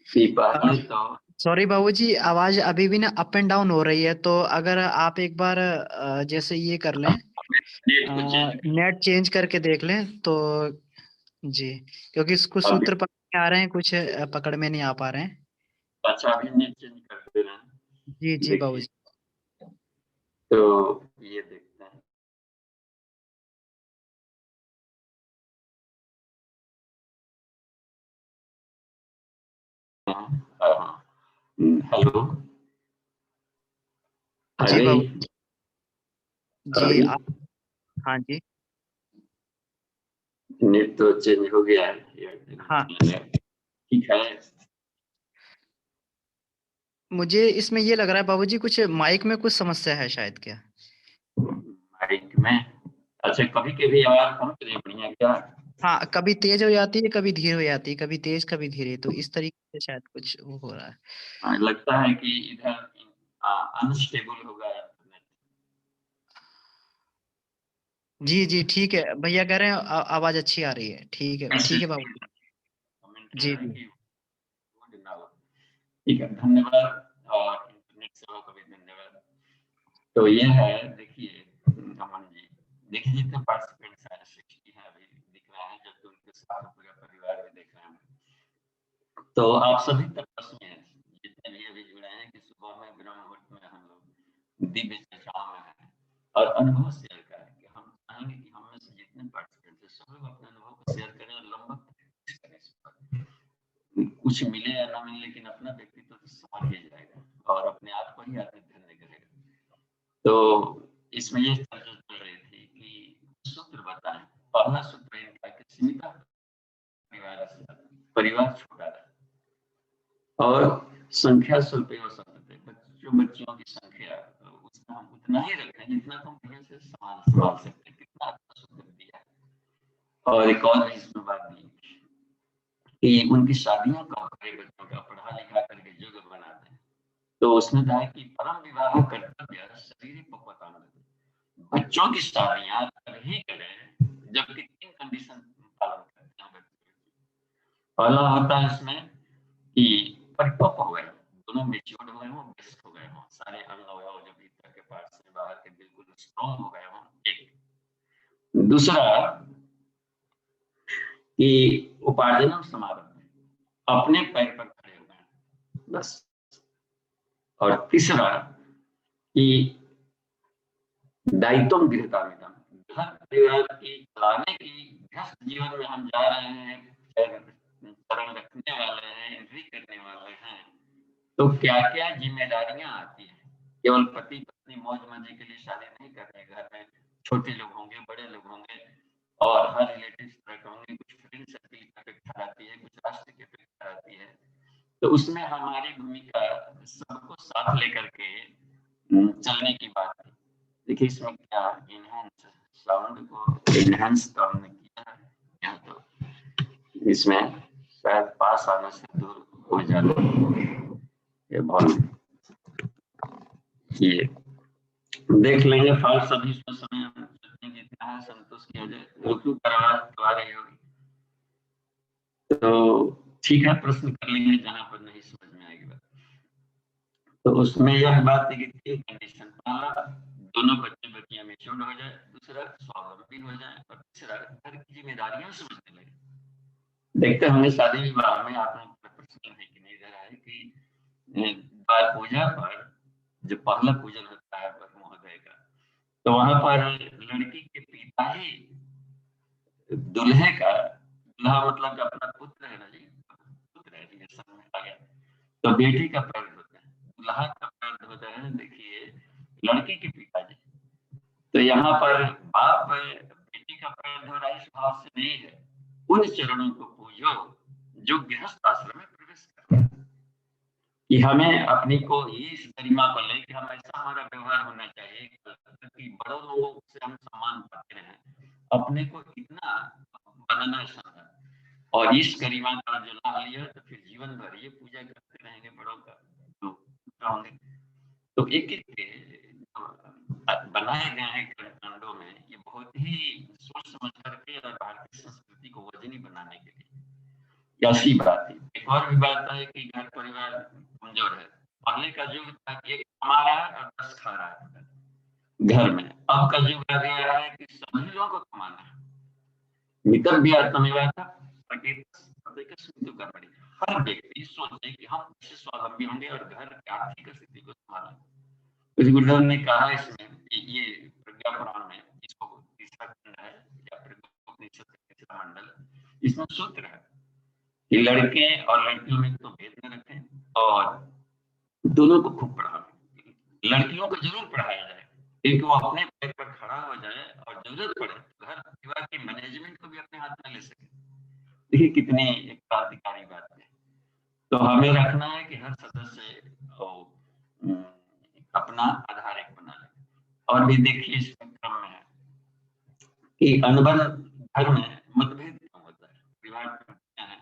S4: पहले तो
S1: सॉरी बाबूजी, आवाज अभी भी ना अप एंड डाउन हो रही है, तो अगर आप एक बार जैसे ये कर लें,
S4: नेट को चेंज
S1: नेट चेंज करके देख लें तो जी, क्योंकि कुछ
S4: अभी
S1: सूत्र पकड़ में आ रहे हैं, कुछ पकड़ में नहीं आ पा रहे हैं।
S4: अच्छा अभी नेट चेंज कर दे रहे हैं।
S1: जी जी
S4: देखिए
S1: बाबूजी।
S4: तो ये देखते हैं। हेलो
S1: जी
S4: अरे
S1: बाबू जी
S4: अभी
S1: आप, हाँ जी,
S4: नेट तो चेंज हो गया है।
S1: हाँ।
S4: ठीक है।
S1: मुझे इसमें ये लग रहा है बाबूजी, कुछ माइक में कुछ समस्या है शायद, क्या?
S4: माइक में अच्छा कभी कभी आवाज कम चली बढ़िया क्या?
S1: हाँ, कभी तेज हो जाती है, कभी धीरे हो जाती है, कभी तेज कभी धीरे, तो इस तरीके से शायद कुछ वो हो रहा है।
S4: लगता है कि इधर अनस्टेबल होगा इंटरनेट।
S1: जी जी ठीक है, भैया कह रहे हैं आवाज अच्छी आ रही है, ठीक है बाबू।
S4: कमेंट
S1: जी
S4: है
S1: जी
S4: कि वो ना हो। ठीक है धन्यवाद और इंटरनेट सेवा को भी धन्यवाद। तो ये है देखिए अमन जी, देखिए जितने पार्टिसिपेंट्स हैं 60 हैं अभी दिख रहा है, जब उनके साथ पूरा परिवार भी देख रहे हैं। तो आप सभी तपस्वी हैं जितने भी अभी जुड़े हैं कि सुबह में ब्रह्म मुहूर्त में हम लोग दिव्य चर्चाओं में हैं और अनुभव शेयर करें कि हम चाहेंगे कि हम में से जितने पार्टिसिपेंट्स हैं सब लोग अपने अनुभव को शेयर करें और लंबा करें इस पर। कुछ मिले या ना मिले लेकिन अपना व्यक्तित्व तो समझ ही जाएगा और अपने आप को ही आत्म धन्य करेगा। तो इसमें ये चर्चा चल रही थी कि सूत्र बताएं। पहला सूत्र इनका कि सीमित परिवार छोटा रहे और संख्या स्वल्पेव संतते, बच्चों की संख्या उसमें हम उतना ही रखें जितना हम बढ़िया से संभाल सकते हैं। कितना अच्छा सूत्र दिया है। और एक और इसमें बात दी कि उनकी शादियां कब करें, बच्चों का पढ़ा लिखा करके योग्य बना दें। तो उसमें कहा कि परम विवाह कर्तव्य शरीर पक्वता में बच्चों की शादियां तभी करें जबकि 3 कंडीशन पालन करते हैं बच्चे। पहला होता है इसमें कि परिपक्व हो गए, दोनों मेच्योर्ड हो गए हों, व्यस्त हो गए हों, सारे अंग अवयव जो भीतर के पार्ट से बाहर के बिल्कुल स्ट्रॉन्ग हो गए हों। एक दूसरा कि उपार्जन समारंभ में अपने पैर पर खड़े हो गए बस। और तीसरा कि दायित्व गृहकार्यता, घर परिवार की चलाने की गृहस्थ जीवन में हम जा रहे हैं, चरण रखने वाले हैं, एंट्री करने वाले हैं, तो क्या क्या जिम्मेदारियां आती हैं। केवल पति पत्नी मौज मजे के लिए शादी नहीं कर रहे, घर में छोटे लोग होंगे, बड़े लोग होंगे और हर रिलेटिव तरह के होंगे, कुछ फ्रेंड सर्किल की अपेक्षा रहती है, कुछ राष्ट्र की अपेक्षा रहती है। तो उसमें हमारी भूमिका सबको साथ लेकर के चलने की बात है। देखिए इसमें क्या इनहेंस साउंड को इनहेंस तो हमने किया है, या तो इसमें शायद पास आने से दूर हो जाना ये बहुत ये देख लेंगे फाल सभी समय जितना है संतोष किया जाए। रुकू करवा तो आ रही होगी तो ठीक है, प्रश्न कर लेंगे जहां पर नहीं समझ में आएगी बात। तो उसमें यह बात है कि 3 कंडीशन, पहला दोनों बच्चे बच्चियां मेच्योर्ड हो जाए, दूसरा स्वावलंबी हो जाए और तीसरा घर की जिम्मेदारियां समझने लगे। देखते होंगे शादी विवाह में आपने प्रश्न है कि नहीं दे रहा है कि द्वार पूजा पर जो पहला पूजन होता है वर महोदय का, तो वहां पर लड़की के पिता ही दूल्हे का, दूल्हा मतलब अपना पुत्र है ना जी, पुत्र है रिलेशन में आ गया, तो बेटी का पैर धोते हैं, दूल्हा का पैर धोते हैं देखिए लड़की के पिताजी। तो यहाँ पर बाप बेटी का पैर धो रहा है इस भाव से नहीं है, उन चरणों को पूजो जो गृहस्थ आश्रम में प्रवेश कर रहे हैं। कि हमें अपनी को इस गरिमा को लेकर हम ऐसा हमारा व्यवहार होना चाहिए कि बड़ों लोगों से हम सम्मान पाते हैं, अपने को इतना बनना चाहिए और इस गरिमा का जो लाभ लिया तो फिर जीवन भर ये पूजा करते रहेंगे बड़ों का तो होंगे। तो एक बनाए गए हैं कर्मकांडों में ये बहुत ही सोच समझ करके और भारतीय संस्कृति को वजनी बनाने के लिए ऐसी बात है। एक और भी बात है कि घर परिवार कमजोर है। पहले का युग था कि एक कमा रहा है और 10 खा रहा है घर में। अब का युग आ गया है कि सभी लोगों को कमाना है। मित्र भी आत्मनिर्भर था, हर व्यक्ति सोचे कि हम कैसे स्वावलंबी होंगे और घर की आर्थिक स्थिति को संभालेंगे। कुछ गुरुदेव ने कहा इसमें कि ये प्रज्ञा पुराण में इसको तीसरा खंड है या प्रज्ञोपनिषद का तीसरा मंडल, इसमें सूत्र है कि लड़के और लड़कियों में तो भेद न रखें और दोनों को खूब पढ़ाएं। लड़कियों को जरूर पढ़ाया जाए क्योंकि वो अपने पैर पर खड़ा हो जाए और जरूरत पड़े तो घर परिवार की मैनेजमेंट को भी अपने हाथ में ले सके। देखिए कितनी एक क्रांतिकारी बात है। तो हमें रखना है कि हर सदस्य अपना आधार एक बना ले। और भी देखिए इस क्रम में है कि अनबन घर में मतभेद क्यों होता है, परिवार टूटते हैं।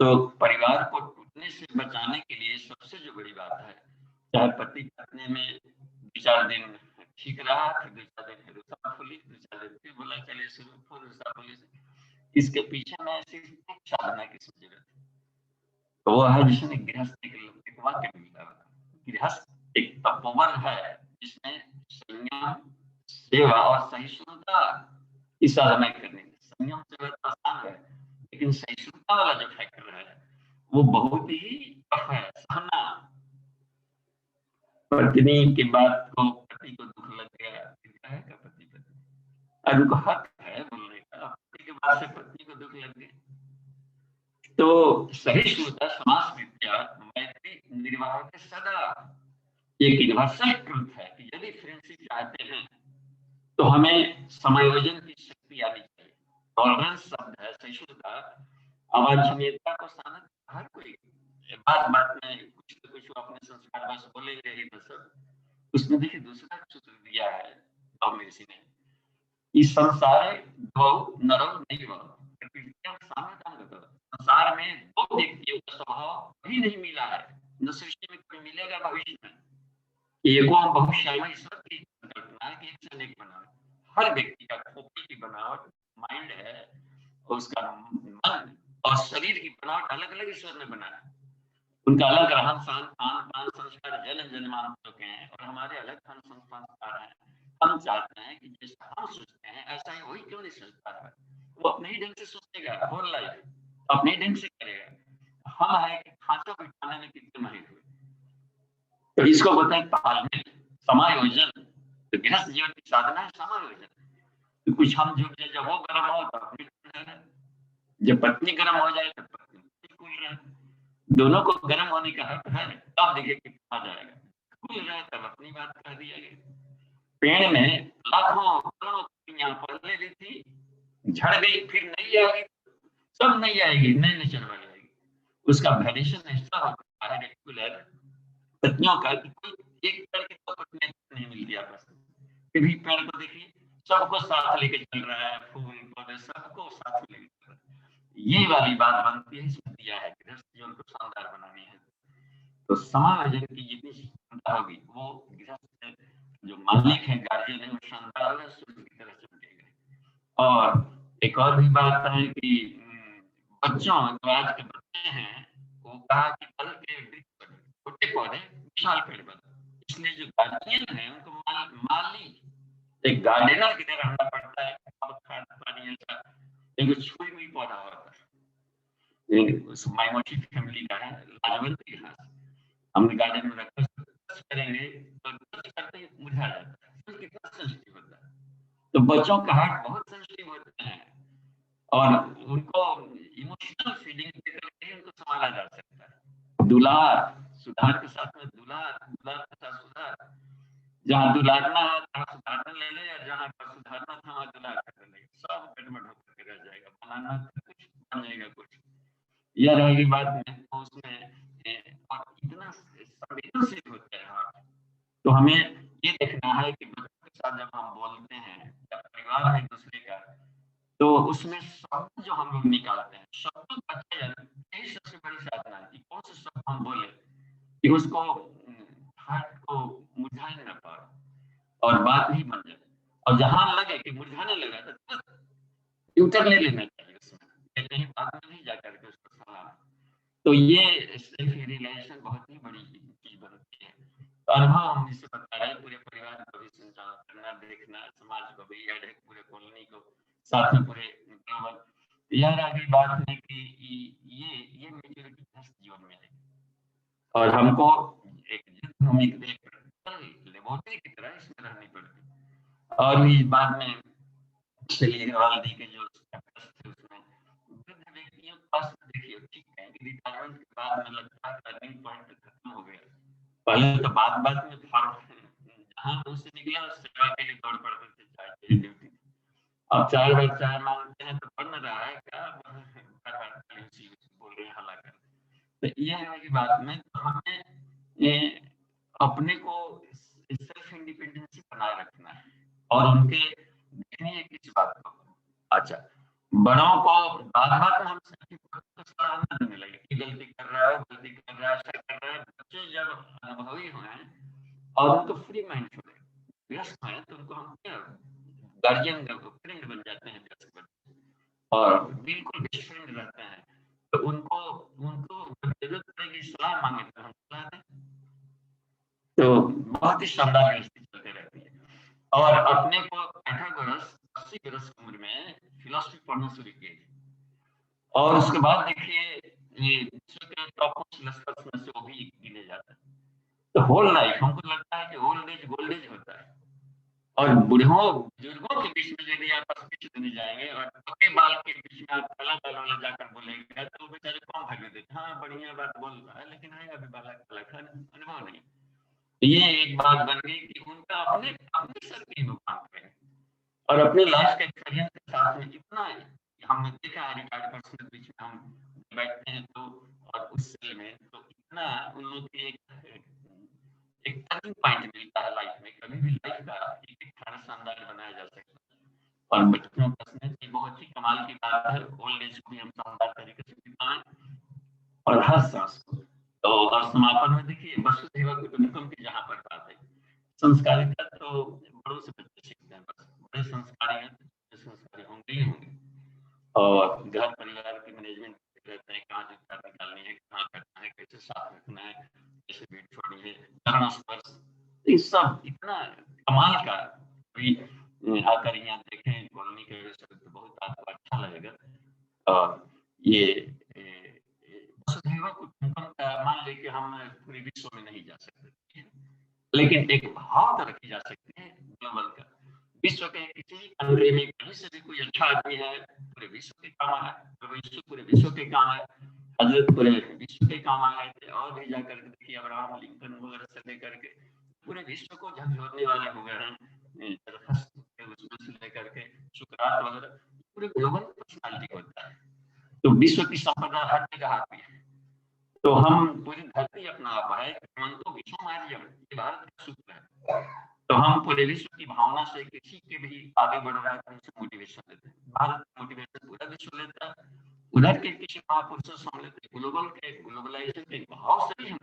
S4: तो परिवार को टूटने से बचाने के लिए सबसे जो बड़ी बात है, चाहे पति पत्नी में 2-4 दिन ठीक रहा, फिर 2-4 दिन रुसा फूली, 2-4 दिन फिर बोला चलिए शुरू फिर रुसा फूली, इसके पीछे में ऐसी साधना की जरूरत है। तो वो है जिसने गृहस्थ एक वाक्य मिला, गृहस्थ एक तपोवन है जिसमें संयम, सेवा और सहिष्णुता की साधना करनी है। संयम से आसान है लेकिन सहिष्णुता वाला जो फैक्टर है वो बहुत ही टफ है। सहना, पत्नी की बात को पति को दुख लग गया, है का पति उनको हक है बोलने का, पति के बाद से पत्नी को दुख लग गया। तो सहिष्णुता, समास विद्या, मैत्री निर्वाह के सदा एक यूनिवर्सल ट्रुथ है कि यदि फ्रेंडशिप चाहते हैं तो हमें समायोजन की शक्ति आनी चाहिए। टॉलरेंस शब्द है, सहिष्णुता, अवांछनीयता को शांत हर कोई बात बात में कुछ तो कुछ अपने संस्कार बस बोलेंगे ही तो सब। उसमें देखिए दूसरा सूत्र दिया है स्वामी ऋषि ने, इस संसार दो नरो नहीं हो, संसार में दो व्यक्तियों का स्वभाव भी नहीं मिला है, न सृष्टि में कोई मिलेगा भविष्य में। एगो बहुश्यामा ईश्वर की कल्पना है कि एक से एक बना, हर व्यक्ति का खोपड़ी की बनावट माइंड है और उसका मन और शरीर की बनावट अलग अलग ईश्वर ने बनाया। उनका अलग रहन सहन खान पान संस्कार जन्म जन्मांतर चुके हैं और हमारे अलग खान संस्कार हैं। हम चाहते हैं कि जैसा हम सोचते हैं ऐसा ही वही क्यों नहीं सोचता है, वो अपने ही ढंग से सोचेगा, होल लाइफ अपने ही ढंग से करेगा। हम है कि खांचा बिठाने में कितने माहिर हुए। तो इसको बताएं तालमेल, समायोजन। तो गृहस्थ जीवन की साधना है समायोजन। तो कुछ हम झुक जाए, जब वो गर्म हो तो अपनी रहे, जब पत्नी गर्म हो जाए तो पत्नी कूल रहे, दोनों को गर्म होने का हक है। तब देखिए कितना जाएगा, कूल रहे तब अपनी बात कह दिया गया। पेड़ में लाखों करोड़ों पत्तियां पहले भी थी, झड़ गई, फिर नहीं आएगी, सब नहीं आएगी, नहीं चढ़वा जाएगी। उसका वेरिएशन ऐसा होता है रेगुलर पत्नियों का कि कोई एक पेड़ की तो पत्नी नहीं मिलती आपस में, फिर भी पेड़ को देखिए सबको साथ लेके चल रहा है, फूल पौधे सबको साथ लेके चल रहा है। ये वाली बात बनती है, इसमें दिया है गृहस्थ जीवन को शानदार बनानी है तो समायोजन की जितनी क्षमता होगी वो गृहस्थ जो मालिक है, गार्जियन है, वो शानदार है, सूर्य की तरह चमकेगा। और एक और भी बात है कि बच्चों, जो आज के बच्चे हैं, वो कहा कि फल के वृक्ष छोटे पौधे विशाल पेड़ बने। इसलिए जो गार्जियन है उनको माली एक गार्डनर की तरह रहना पड़ता है। खाद पानी ऐसा एक छुई हुई पौधा होता है, उस माइमोटी फैमिली का है, लाजवंत इतिहास। हमने गार्डन में रखा करेंगे तो करते ही मुरझा जाता है, तो कितना सेंसिटिव होता है। तो बच्चों का हार्ट बहुत सेंसिटिव होते हैं और उनको इमोशनल फीलिंग देकर के उनको संभाला जा सकता है। दुलार, सुधार के साथ में दुलार, दुलार के साथ सुधार। जहाँ दुलारना है वहाँ सुधारना ले ले, और जहाँ पर सुधारना था वहाँ दुलार कर ले, सब गड़बड़ होकर रह जाएगा। बनाना कुछ बन जाएगा कुछ। यह रहेगी बात में तो उसमें और इतना संवेदनशील होता है हार्ट। तो हमें ये देखना है कि बच्चों के साथ जब हम बोलते हैं, जब परिवार है एक दूसरे का, तो उसमें शब्द जो हम लोग निकालते हैं, शब्दों का चयन, यही सबसे बड़ी साधना है कि कौन से शब्द हम बोले कि उसको हार्ट को मुरझाने न पाए और बात नहीं बन जाए। और जहां लगे कि मुरझाने लगा तो उतर ले लेना चाहिए उसमें, कहीं बाद में नहीं जाकर के उसको सलाह। तो ये सेल्फ रियलाइजेशन बहुत ही बड़ी चीज बनती है। तो अनुभव हम इसे बता रहे हैं, पूरे परिवार को भी संचालन करना, देखना, समाज को भी ऐड है, पूरे कॉलोनी को, साथ में पूरे ग्लोबल। यार आगे बात है कि ये मेच्योरिटी जीवन में है, और हमको एक लेबोरेटरी की तरह इसमें रहनी पड़ती। और भी बाद में दी के जो थे उसमें वृद्ध व्यक्तियों के पास देखिए, ठीक है कि रिटायरमेंट के बाद में लगता है टर्निंग पॉइंट खत्म हो गया। पहले तो बात में जहाँ मुंह से निकला सेवा के लिए दौड़ पड़ते थे, चाय की ड्यूटी। अब 4 बार चाय मांगते हैं तो पढ़ न रहा है क्या, बोल रहे हैं हला कर। तो ये है कि बात में हमें अपने को सेल्फ इंडिपेंडेंसी बनाए रखना है, और उनके देखनी है किस बात को। अच्छा, बड़ों को बात में हम सराहना देने लगे कि गलती कर रहा है, ऐसा कर रहा है। बच्चे जब अनुभवी हुए और उनको फ्री माइंड छोड़े, व्यस्त हैं, तो उनको हम क्या गार्जियन फ्रेंड बन जाते हैं और बिल्कुल बेस्ट फ्रेंड रहते हैं। तो उनको जरूरत पड़ेगी सलाह मांगे तो हम सलाह दें। तो बहुत ही शानदार व्यवस्था चलते रहती है। और अपने को 80 वर्ष की उम्र में फिलॉसफी पढ़ना शुरू किए, और उसके बाद देखिए ये विश्व के टॉप फिलोसफर्स में से वो भी गिने जाते हैं। तो होल लाइफ हमको लगता है कि ओल्ड एज गोल्ड एज होता है, और बुजुर्गों के बीच में यदि आप स्पीच देने जाएंगे और पक्के बाल के बीच में आप काला बाल वाला जाकर बोलेंगे तो बेचारे कौन भाग देते, हाँ बढ़िया बात बोल रहा है लेकिन है अभी बाला काला अनुभव नहीं। ये एक बात बन गई कि उनका अपने सर की मुकाम पे और अपने लाइफ के एक्सपीरियंस के साथ में इतना हमने देखा है रिटायर्ड पर्सन के बीच में हम बैठते हैं तो, और उस सेल में तो इतना उन लोग की एक टर्निंग पॉइंट मिलता है लाइफ में। कभी भी लाइफ का एक खाना शानदार बनाया जा सकता है। और बच्चों का की बहुत ही कमाल की बात है, ओल्ड एज को भी हम शानदार तरीके से बिताएं और हर सांस को। तो और समापन में देखिए वसुधैव कुटुंबकम की जहाँ पर बात है, संस्कारिता तो बड़ों से बच्चे सीखते हैं, बस बड़े संस्कारी हैं तो संस्कारी होंगे ही होंगे। और घर परिवार की मैनेजमेंट रहते हैं, कहाँ जगह निकालनी है, कहाँ करना है, कैसे साफ रखना है, कैसे भीड़ छोड़नी है, चरण स्पर्श, ये सब इतना कमाल का। भी आकर यहाँ देखें कॉलोनी के तो बहुत आपको अच्छा लगेगा। और ये वसुधैव कुटुंबकम का मान लें कि हम पूरे विश्व में नहीं जा सकते, लेकिन एक भाव तो रखी जा सकती है ग्लोबल का। विश्व के किसी कंट्री में कहीं से भी कोई अच्छा आदमी है, पूरे विश्व के काम है, पूरे विश्व के काम है, हजरत पूरे विश्व के काम आए थे। और भी जाकर के देखिए अब्राहम लिंकन वगैरह से लेकर के पूरे विश्व को झकझोरने वाले हो गए हैं, उसमें से लेकर के सुकरात वगैरह पूरे ग्लोबल पर्सनालिटी होता है। तो विश्व की संपदा हर जगह आती है। तो हम पूरी धरती अपना आप है, तो विश्व मार्जम ये भारत का सूत्र है। तो हम पूरे विश्व की भावना से किसी के भी आगे बढ़ रहा है तो उनसे मोटिवेशन लेते हैं। भारत मोटिवेशन पूरा विश्व लेता है, उधर के किसी महापुरुषों से हम लेते हैं, ग्लोबल के ग्लोबलाइजेशन के भाव से भी हम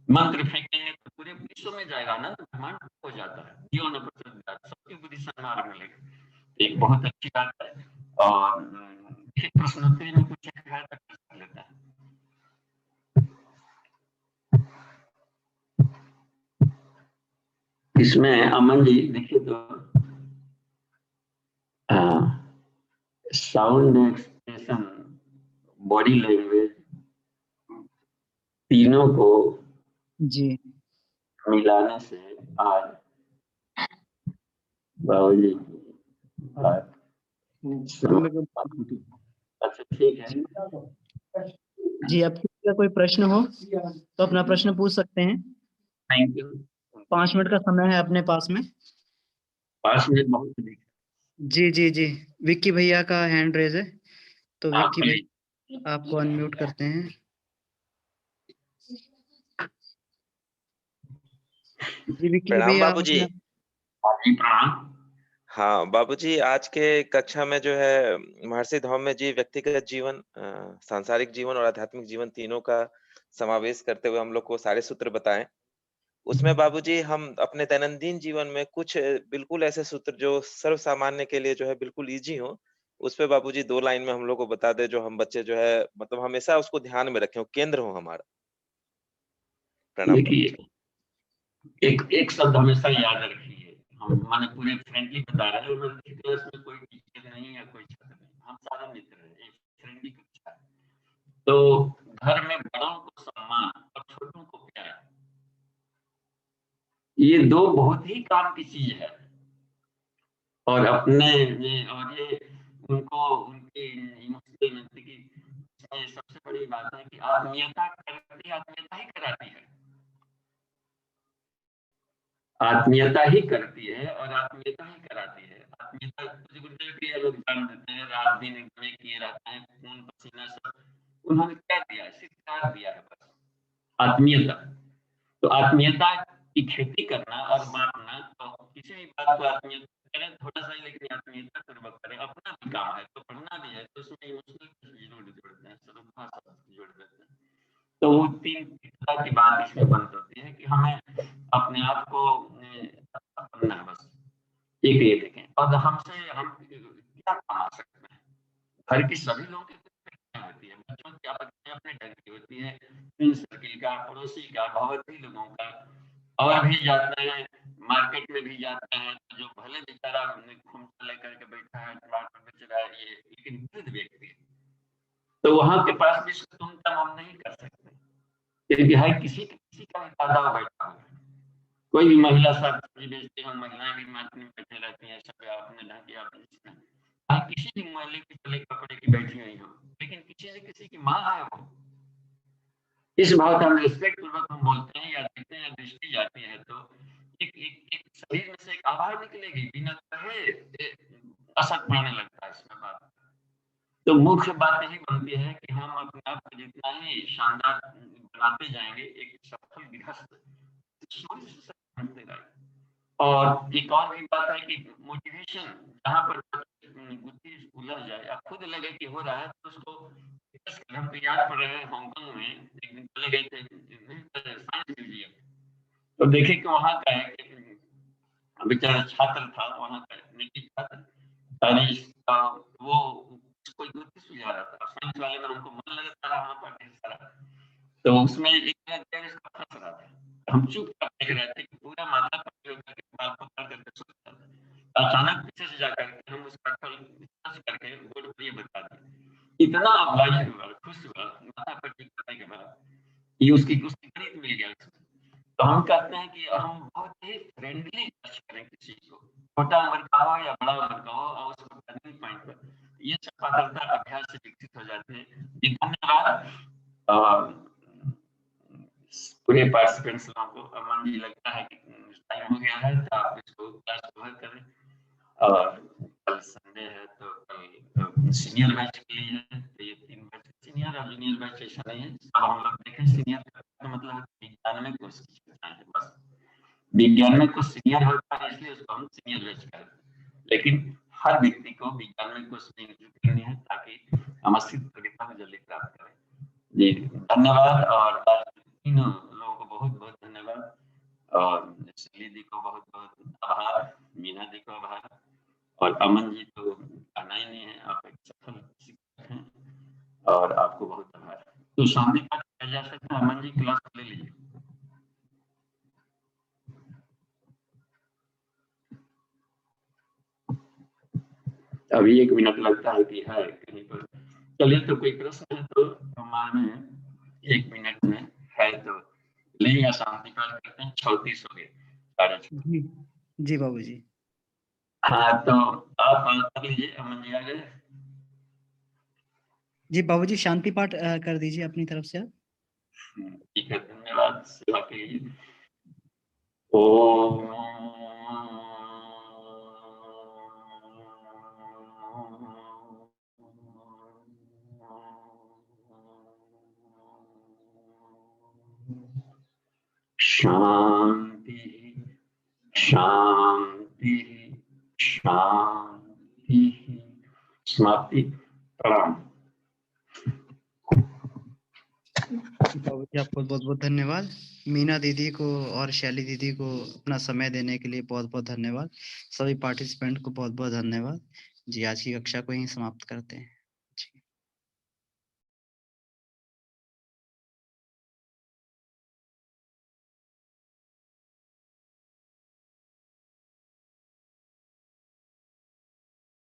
S4: मंत्र फेंकेंगे तो पूरे विश्व में जाएगा ना, तो ब्रह्मांड हो जाता है, जीवन सबकी बुद्धि सन्मार्ग मिलेगा। एक बहुत अच्छी बात है। और प्रश्नोत्तरी में कुछ कर लेता है। इसमें अमन जी देखिए तो साउंड एक्सप्रेशन, बॉडी लैंग्वेज, तीनों को
S1: जी
S4: मिलाने से आज बाबूजी अच्छा ठीक है
S1: जी, आपका कोई प्रश्न हो तो अपना प्रश्न पूछ सकते हैं।
S4: Thank you.
S1: 5 मिनट का समय है अपने पास में।
S4: 5 मिनट बहुत अधिक।
S1: जी जी जी, विक्की भैया का हैंड रेज है, तो विक्की भैया आपको अनम्यूट करते हैं। जी विक्की
S5: प्रणाम
S1: भैया।
S5: बाबूजी।
S4: प्रणाम।
S5: हाँ बाबूजी, आज के कक्षा में जो है महर्षि धौम्य जी व्यक्तिगत जीवन, सांसारिक जीवन और आध्यात्मिक जीवन तीनों का समावेश करते हुए हम लोग को सारे सूत्र बताएं। उसमें बाबूजी हम अपने दैनंदिन जीवन में कुछ बिल्कुल ऐसे सूत्र जो सर्व सामान्य के लिए जो है बिल्कुल इजी हो, उस पे बाबूजी 2 लाइन में हम लोग को बता दें, जो हम बच्चे जो है मतलब हमेशा उसको ध्यान में रखें, वो केंद्र हो हमारा। प्रणाम बाबूजी।
S4: देखिए, एक शब्द हमेशा याद रखिए, हम माने पूरे फ्रेंडली बता रहे हैं, और क्लास में कोई टीचर नहीं है, कोई छात्र नहीं, हम सारे मित्र हैं, एक फ्रेंडली कक्षा है। तो घर में बड़ों को सम्मान और छोटों को प्यार, ये 2 बहुत ही काम की चीज है। और ये उनको उनकी इमोशनल की सबसे बड़ी बात है कि आत्मीयता ही कराती है। आत्मीयता ही करती है और आत्मीयता ही कराती है। आत्मीयता गुरुदेव की लोग जान देते हैं, रात दिन एकदम किए रहते हैं, खून पसीना सब उन्होंने क्या दिया है, सिद्धांत दिया है बस, आत्मीयता। तो आत्मीयता की खेती करना और बांटना, तो किसी भी बात को आत्मीयता करें थोड़ा सा, लेकिन आत्मीयता पूर्वक करें। अपना भी काम है तो पढ़ना भी है, तो उसमें इमोशनल जोड़ते हैं, श्रद्धा जोड़ देते हैं। तो वो 3 तरह की बात इसमें बंद होती है कि हमें अपने आप को अच्छा बनना है बस। एक ये देखें, और हमसे हम क्या कमा सकते हैं। घर की सभी लोगों की होती है, बच्चों की अपने ढंग की होती है, फ्रेंड सर्किल का, पड़ोसी का, बहुत ही लोगों का। और भी जाते हैं, मार्केट में भी जाते हैं, जो भले बेचारा घूमता लेकर के बैठा है, टमाटर बेच रहा है, ये लेकिन वृद्ध व्यक्ति है, तो वहां के पास भी तुम हम नहीं कर सकते, क्योंकि हर किसी का भी फायदा बैठा हुआ है। कोई भी महिला सब्जी बेचती है, महिलाएं भी मार्केट में बैठे रहती हैं, सब अपने ढंग की किसी भी महिला के चले कपड़े की बैठी हुई हो, लेकिन किसी की माँ है वो। इस भाव का हम रिस्पेक्ट पूर्वक हम बोलते हैं या देखते हैं, दृष्टि जाती है तो एक शरीर में से एक आवाज निकलेगी, बिना कहे असर पड़ने लगता है इसमें बात। तो मुख्य बात यही बनती है कि हम अपने आप को जितना ही शानदार बनाते जाएंगे, एक सफल गृहस्थ और एक और भी बात है कि मोटिवेशन जहाँ पर बुद्धि उलझ जाए या खुद लगे कि हो रहा है, तो उसको हम तो याद पड़ रहे हैं, हांगकांग में एक दिन चले गए थे साइंस म्यूजियम, तो देखे कि वहाँ का है बेचारा छात्र था, वहाँ का नेटिव छात्र, वो कोई ज्योतिष सुझा रहा था, साइंस वाले में हमको मन लगता है वहाँ पर ढेर सारा, तो उसमें एक फंस रहा था, हम चुपचाप देख रहे थे कि पूरा माथा करके बाल पकड़ करके सोचता था। अचानक पीछे से जाकर हम उसका करके बोर्ड पर ये बता दिया, इतना अप्लाई हुआ, खुश हुआ, माथा पर टिक करने के बाद ये उसकी गणित मिल गया। तो हम कहते हैं कि हम बहुत ही फ्रेंडली टच करें किसी को, छोटा उम्र का हो या बड़ा उम्र का हो, और उसको टर्निंग पॉइंट पर ये सब पात्रता अभ्यास से विकसित हो जाते हैं। जी धन्यवाद पूरे पार्टिसिपेंट्स लोगों को। अमन जी लगता है कि टाइम हो गया है, तो आप इसको क्लास कवर करें, और कल संडे है तो कल सीनियर बैच के लिए है, तो ये 3 बैच सीनियर और जूनियर बैच ऐसा नहीं है, सब हम लोग देखें। सीनियर का मतलब विज्ञान में कोर्स की है, बस विज्ञान में कुछ सीनियर होता है, इसलिए उसको हम सीनियर बैच कहते हैं, लेकिन हर व्यक्ति को विज्ञान में कुछ करनी है ताकि हम अस्तित्व प्रगति में जल्दी प्राप्त करें। जी धन्यवाद, और तीनों लोगों को बहुत बहुत धन्यवाद, और शैली जी को बहुत बहुत आभार, मीना जी को आभार, और अमन जी तो आना ही नहीं है, आप एक सफल शिक्षक हैं, और आपको बहुत आभार। तो शांति पाठ किया जा सकता है, अमन जी क्लास ले लीजिए। अभी 1 मिनट लगता है कि है कहीं पर, चलिए तो कोई प्रश्न है तो माने 1 मिनट में है तो ले, या शांति पाठ करते हैं। 36 हो गए।
S1: जी बाबूजी।
S4: हाँ तो आप कर लीजिए, अमन जी आ गए।
S1: जी बाबूजी, शांति पाठ कर दीजिए अपनी तरफ से आप।
S4: ठीक है, धन्यवाद सेवा के लिए। ओम शांति शांति शांति। समाप्ति। प्रणाम।
S1: बाबूजी आपको बहुत बहुत धन्यवाद। मीना दीदी को और शैली दीदी को अपना समय देने के लिए बहुत बहुत धन्यवाद। सभी पार्टिसिपेंट को बहुत बहुत धन्यवाद। जी, आज की कक्षा को यहीं समाप्त करते हैं।